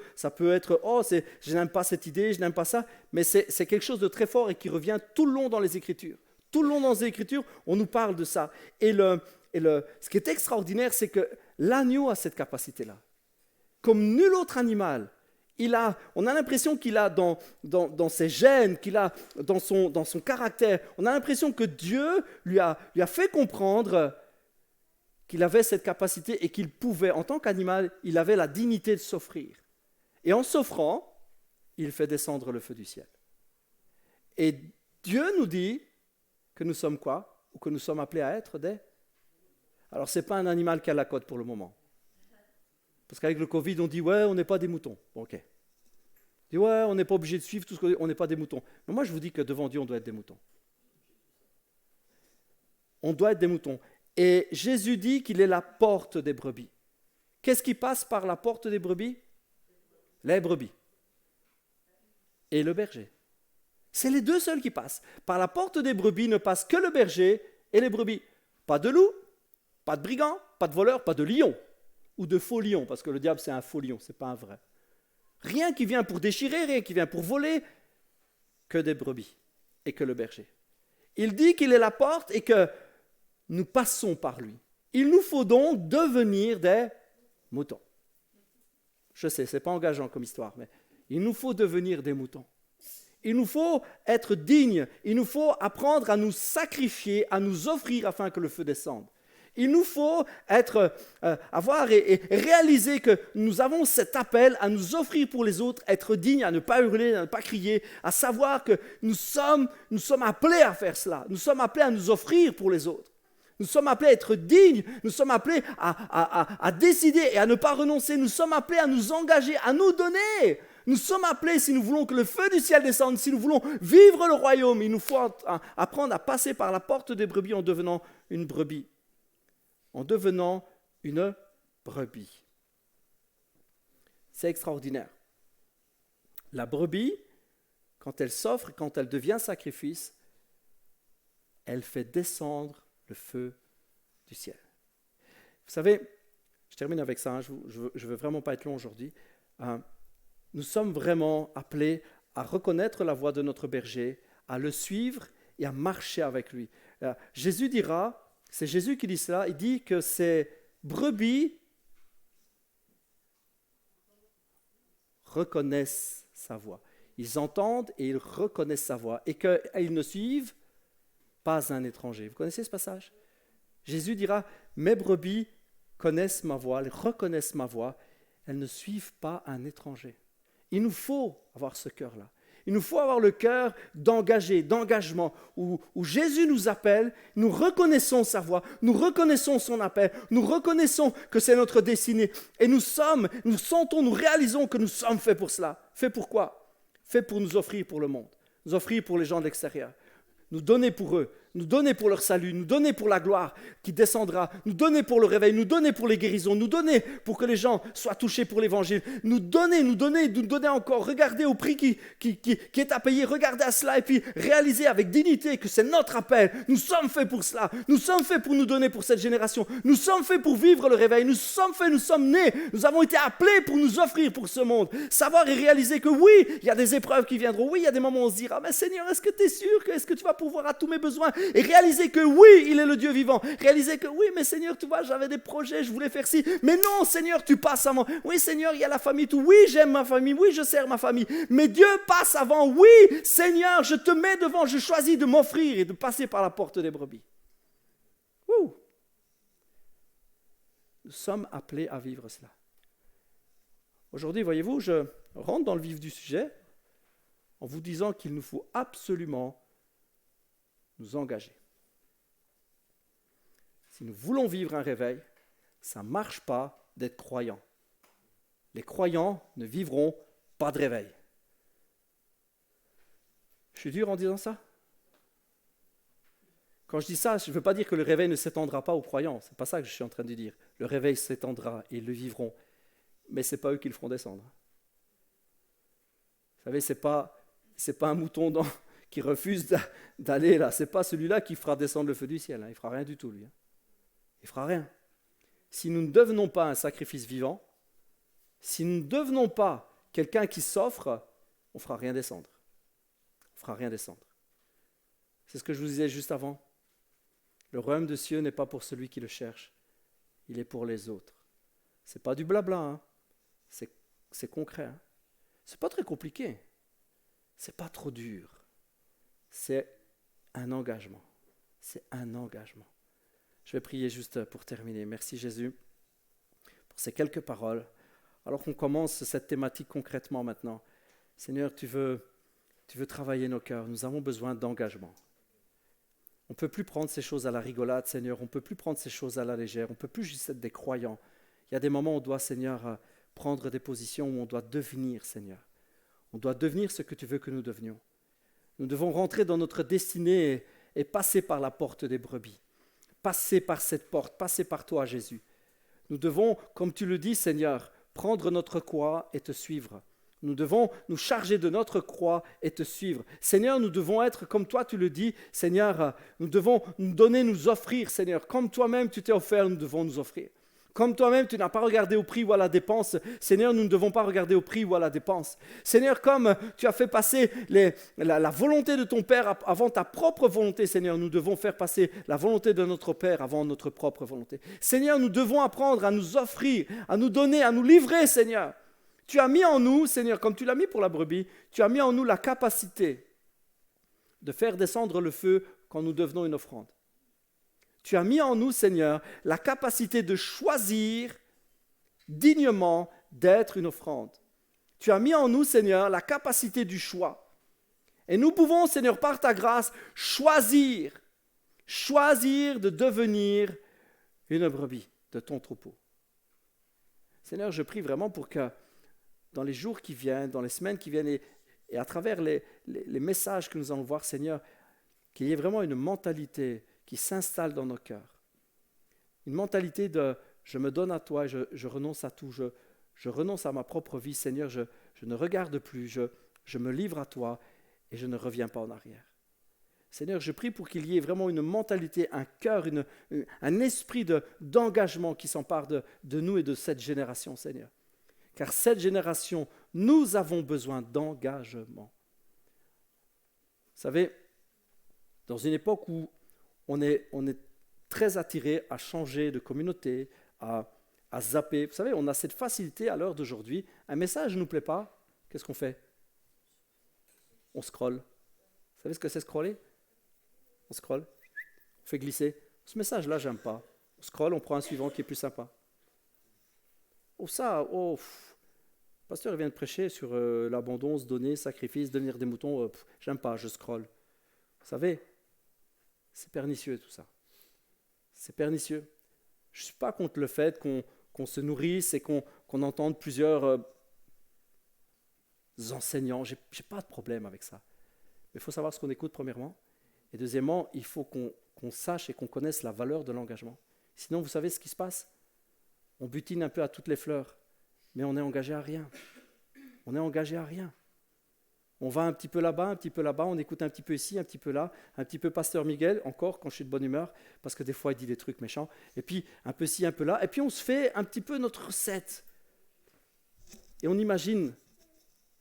être, oh, je n'aime pas cette idée, je n'aime pas ça, mais c'est quelque chose de très fort et qui revient tout le long dans les Écritures. Tout le long dans les Écritures, on nous parle de ça. Et ce qui est extraordinaire, c'est que l'agneau a cette capacité-là. Comme nul autre animal, on a l'impression qu'il a dans ses gènes, qu'il a dans son caractère, on a l'impression que Dieu lui a fait comprendre qu'il avait cette capacité et qu'il pouvait, en tant qu'animal, il avait la dignité de s'offrir. Et en s'offrant, il fait descendre le feu du ciel. Et Dieu nous dit que nous sommes quoi? Ou que nous sommes appelés à être des... Alors, ce n'est pas un animal qui a la cote pour le moment. Parce qu'avec le Covid, on dit, ouais, on n'est pas des moutons. Bon, ok. On dit, ouais, on n'est pas obligé de suivre tout ce qu'on n'est pas des moutons. Mais moi, je vous dis que devant Dieu, on doit être des moutons. On doit être des moutons. Et Jésus dit qu'il est la porte des brebis. Qu'est-ce qui passe par la porte des brebis? Les brebis. Et le berger. C'est les deux seuls qui passent. Par la porte des brebis ne passent que le berger et les brebis. Pas de loup, pas de brigand, pas de voleur, pas de lion. Ou de faux lion, parce que le diable c'est un faux lion, c'est pas un vrai. Rien qui vient pour déchirer, rien qui vient pour voler, que des brebis et que le berger. Il dit qu'il est la porte et que nous passons par lui. Il nous faut donc devenir des moutons. Je sais, ce n'est pas engageant comme histoire, mais il nous faut devenir des moutons. Il nous faut être dignes, il nous faut apprendre à nous sacrifier, à nous offrir afin que le feu descende. Il nous faut avoir et réaliser que nous avons cet appel à nous offrir pour les autres, être dignes, à ne pas hurler, à ne pas crier, à savoir que nous sommes appelés à faire cela. Nous sommes appelés à nous offrir pour les autres. Nous sommes appelés à être dignes, nous sommes appelés à décider et à ne pas renoncer. Nous sommes appelés à nous engager, à nous donner. Nous sommes appelés, si nous voulons que le feu du ciel descende, si nous voulons vivre le royaume, il nous faut apprendre à passer par la porte des brebis en devenant une brebis. En devenant une brebis. C'est extraordinaire. La brebis, quand elle s'offre, quand elle devient sacrifice, elle fait descendre le feu du ciel. Vous savez, je termine avec ça, hein, je ne veux vraiment pas être long aujourd'hui. Nous sommes vraiment appelés à reconnaître la voix de notre berger, à le suivre et à marcher avec lui. Jésus dira, c'est Jésus qui dit cela, il dit que ces brebis reconnaissent sa voix. Ils entendent et ils reconnaissent sa voix et qu'ils ne suivent pas un étranger. Vous connaissez ce passage? Jésus dira, mes brebis connaissent ma voix, elles reconnaissent ma voix, elles ne suivent pas un étranger. Il nous faut avoir ce cœur-là. Il nous faut avoir le cœur d'engagement, où Jésus nous appelle, nous reconnaissons sa voix, nous reconnaissons son appel, nous reconnaissons que c'est notre destinée. Et nous sentons, nous réalisons que nous sommes faits pour cela. Faits pour quoi? Faits pour nous offrir pour le monde, nous offrir pour les gens de l'extérieur, nous donner pour eux, nous donner pour leur salut, nous donner pour la gloire qui descendra, nous donner pour le réveil, nous donner pour les guérisons, nous donner pour que les gens soient touchés pour l'évangile, nous donner encore, regarder au prix qui est à payer, regarder à cela et puis réaliser avec dignité que c'est notre appel. Nous sommes faits pour cela, nous sommes faits pour nous donner pour cette génération, nous sommes faits pour vivre le réveil, nous sommes nés, nous avons été appelés pour nous offrir pour ce monde. Savoir et réaliser que oui, il y a des épreuves qui viendront, oui, il y a des moments où on se dira, mais Seigneur, est-ce que tu es sûr, est-ce que tu vas pourvoir à tous mes besoins? Et réaliser que oui, il est le Dieu vivant. Réaliser que oui, mais Seigneur, tu vois, j'avais des projets, je voulais faire ci. Mais non, Seigneur, tu passes avant. Oui, Seigneur, il y a la famille, tout. Oui, j'aime ma famille. Oui, je sers ma famille. Mais Dieu passe avant. Oui, Seigneur, je te mets devant. Je choisis de m'offrir et de passer par la porte des brebis. Ouh. Nous sommes appelés à vivre cela. Aujourd'hui, voyez-vous, je rentre dans le vif du sujet en vous disant qu'il nous faut absolument nous engager. Si nous voulons vivre un réveil, ça ne marche pas d'être croyant. Les croyants ne vivront pas de réveil. Je suis dur en disant ça? Quand je dis ça, je ne veux pas dire que le réveil ne s'étendra pas aux croyants. Ce n'est pas ça que je suis en train de dire. Le réveil s'étendra et ils le vivront. Mais ce n'est pas eux qui le feront descendre. Vous savez, ce n'est pas un mouton qui refuse d'aller là. Ce n'est pas celui-là qui fera descendre le feu du ciel. Il ne fera rien du tout, lui. Il ne fera rien. Si nous ne devenons pas un sacrifice vivant, si nous ne devenons pas quelqu'un qui s'offre, on ne fera rien descendre. On ne fera rien descendre. C'est ce que je vous disais juste avant. Le royaume de cieux n'est pas pour celui qui le cherche. Il est pour les autres. Ce n'est pas du blabla. Hein. C'est concret. Hein. Ce n'est pas très compliqué. Ce n'est pas trop dur. C'est un engagement. C'est un engagement. Je vais prier juste pour terminer. Merci Jésus pour ces quelques paroles. Alors qu'on commence cette thématique concrètement maintenant. Seigneur, tu veux travailler nos cœurs. Nous avons besoin d'engagement. On ne peut plus prendre ces choses à la rigolade, Seigneur. On ne peut plus prendre ces choses à la légère. On ne peut plus juste être des croyants. Il y a des moments où on doit, Seigneur, prendre des positions où on doit devenir, Seigneur. On doit devenir ce que tu veux que nous devenions. Nous devons rentrer dans notre destinée et passer par la porte des brebis. Passer par cette porte, passer par toi, Jésus. Nous devons, comme tu le dis, Seigneur, prendre notre croix et te suivre. Nous devons nous charger de notre croix et te suivre. Seigneur, nous devons être, comme toi tu le dis, Seigneur, nous devons nous donner, nous offrir, Seigneur. Comme toi-même tu t'es offert, nous devons nous offrir. Comme toi-même, tu n'as pas regardé au prix ou à la dépense. Seigneur, nous ne devons pas regarder au prix ou à la dépense. Seigneur, comme tu as fait passer la volonté de ton Père avant ta propre volonté, Seigneur, nous devons faire passer la volonté de notre Père avant notre propre volonté. Seigneur, nous devons apprendre à nous offrir, à nous donner, à nous livrer, Seigneur. Tu as mis en nous, Seigneur, comme tu l'as mis pour la brebis, tu as mis en nous la capacité de faire descendre le feu quand nous devenons une offrande. Tu as mis en nous, Seigneur, la capacité de choisir dignement d'être une offrande. Tu as mis en nous, Seigneur, la capacité du choix. Et nous pouvons, Seigneur, par ta grâce, choisir de devenir une brebis de ton troupeau. Seigneur, je prie vraiment pour que dans les jours qui viennent, dans les semaines qui viennent, et à travers les messages que nous allons voir, Seigneur, qu'il y ait vraiment une mentalité qui s'installe dans nos cœurs. Une mentalité de « je me donne à toi, je renonce à tout, je renonce à ma propre vie, Seigneur, je ne regarde plus, je me livre à toi et je ne reviens pas en arrière. » Seigneur, je prie pour qu'il y ait vraiment une mentalité, un cœur, un esprit d'engagement qui s'empare de nous et de cette génération, Seigneur. Car cette génération, nous avons besoin d'engagement. Vous savez, dans une époque où on est très attiré à changer de communauté, à zapper. Vous savez, on a cette facilité à l'heure d'aujourd'hui. Un message ne nous plaît pas, qu'est-ce qu'on fait? On scrolle. Vous savez ce que c'est scroller? On scrolle, on fait glisser. Ce message-là, j'aime pas. On scrolle, on prend un suivant qui est plus sympa. Le pasteur vient de prêcher sur l'abandon, se donner, sacrifice, devenir des moutons. J'aime pas, je scrolle. Vous savez, c'est pernicieux tout ça. C'est pernicieux. Je ne suis pas contre le fait qu'on se nourrisse et qu'on entende plusieurs enseignants. Je n'ai pas de problème avec ça. Mais il faut savoir ce qu'on écoute, premièrement. Et deuxièmement, il faut qu'on sache et qu'on connaisse la valeur de l'engagement. Sinon, vous savez ce qui se passe? On butine un peu à toutes les fleurs, mais on n'est engagé à rien. On est engagé à rien. On va un petit peu là-bas, on écoute un petit peu ici, un petit peu là, un petit peu Pasteur Miguel, encore quand je suis de bonne humeur, parce que des fois il dit des trucs méchants, et puis un peu ci, un peu là, et puis on se fait un petit peu notre recette. Et on imagine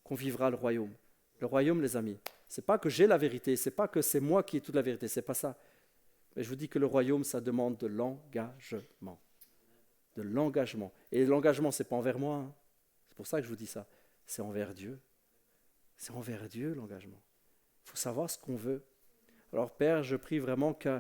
qu'on vivra le royaume. Le royaume, les amis, c'est pas que j'ai la vérité, c'est pas que c'est moi qui ai toute la vérité, c'est pas ça. Mais je vous dis que le royaume, ça demande de l'engagement. De l'engagement. Et l'engagement, c'est pas envers moi, hein. C'est pour ça que je vous dis ça. C'est envers Dieu. C'est envers Dieu, l'engagement. Il faut savoir ce qu'on veut. Alors, Père, je prie vraiment que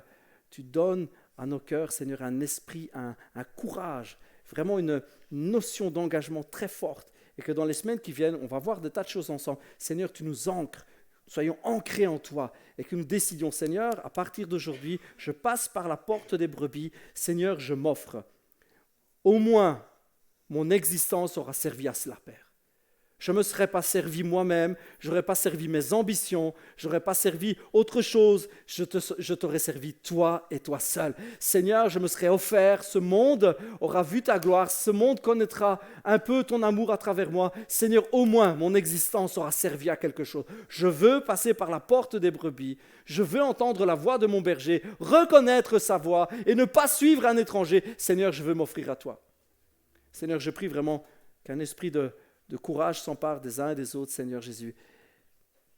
tu donnes à nos cœurs, Seigneur, un esprit, un courage, vraiment une notion d'engagement très forte. Et que dans les semaines qui viennent, on va voir des tas de choses ensemble. Seigneur, tu nous ancres. Soyons ancrés en toi et que nous décidions, Seigneur, à partir d'aujourd'hui, je passe par la porte des brebis. Seigneur, je m'offre. Au moins, mon existence aura servi à cela, Père. Je ne me serais pas servi moi-même, je n'aurais pas servi mes ambitions, je n'aurais pas servi autre chose, je t'aurais servi toi et toi seul. Seigneur, je me serais offert, ce monde aura vu ta gloire, ce monde connaîtra un peu ton amour à travers moi. Seigneur, au moins mon existence aura servi à quelque chose. Je veux passer par la porte des brebis, je veux entendre la voix de mon berger, reconnaître sa voix et ne pas suivre un étranger. Seigneur, je veux m'offrir à toi. Seigneur, je prie vraiment qu'un esprit de courage s'empare des uns et des autres, Seigneur Jésus,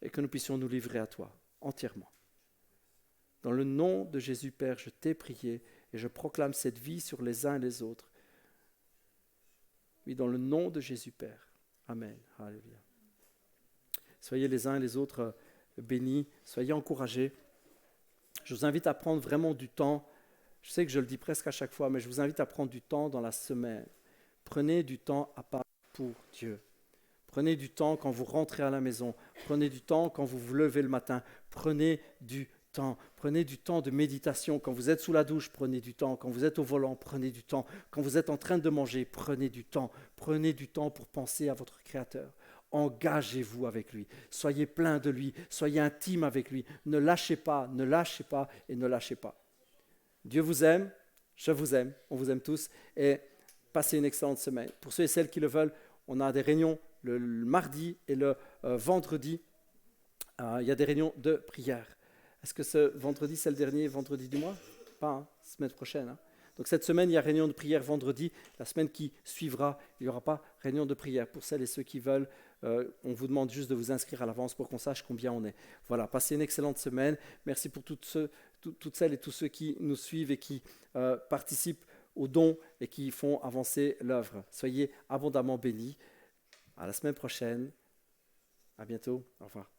et que nous puissions nous livrer à toi entièrement. Dans le nom de Jésus, Père, je t'ai prié et je proclame cette vie sur les uns et les autres. Oui, dans le nom de Jésus, Père. Amen. Alléluia. Soyez les uns et les autres bénis, soyez encouragés. Je vous invite à prendre vraiment du temps. Je sais que je le dis presque à chaque fois, mais je vous invite à prendre du temps dans la semaine. Prenez du temps à part pour Dieu. Prenez du temps quand vous rentrez à la maison. Prenez du temps quand vous vous levez le matin. Prenez du temps. Prenez du temps de méditation. Quand vous êtes sous la douche, prenez du temps. Quand vous êtes au volant, prenez du temps. Quand vous êtes en train de manger, prenez du temps. Prenez du temps pour penser à votre Créateur. Engagez-vous avec lui. Soyez plein de lui. Soyez intime avec lui. Ne lâchez pas et ne lâchez pas. Dieu vous aime. Je vous aime. On vous aime tous. Et passez une excellente semaine. Pour ceux et celles qui le veulent, on a des réunions le mardi et le vendredi. Il y a des réunions de prière. Est-ce que ce vendredi, c'est le dernier vendredi du mois? Pas, hein, semaine prochaine. Hein. Donc cette semaine, il y a réunion de prière vendredi. La semaine qui suivra, il n'y aura pas réunion de prière. Pour celles et ceux qui veulent, on vous demande juste de vous inscrire à l'avance pour qu'on sache combien on est. Voilà, passez une excellente semaine. Merci pour toutes celles et tous ceux qui nous suivent et qui participent aux dons et qui font avancer l'œuvre. Soyez abondamment bénis. À la semaine prochaine. À bientôt. Au revoir.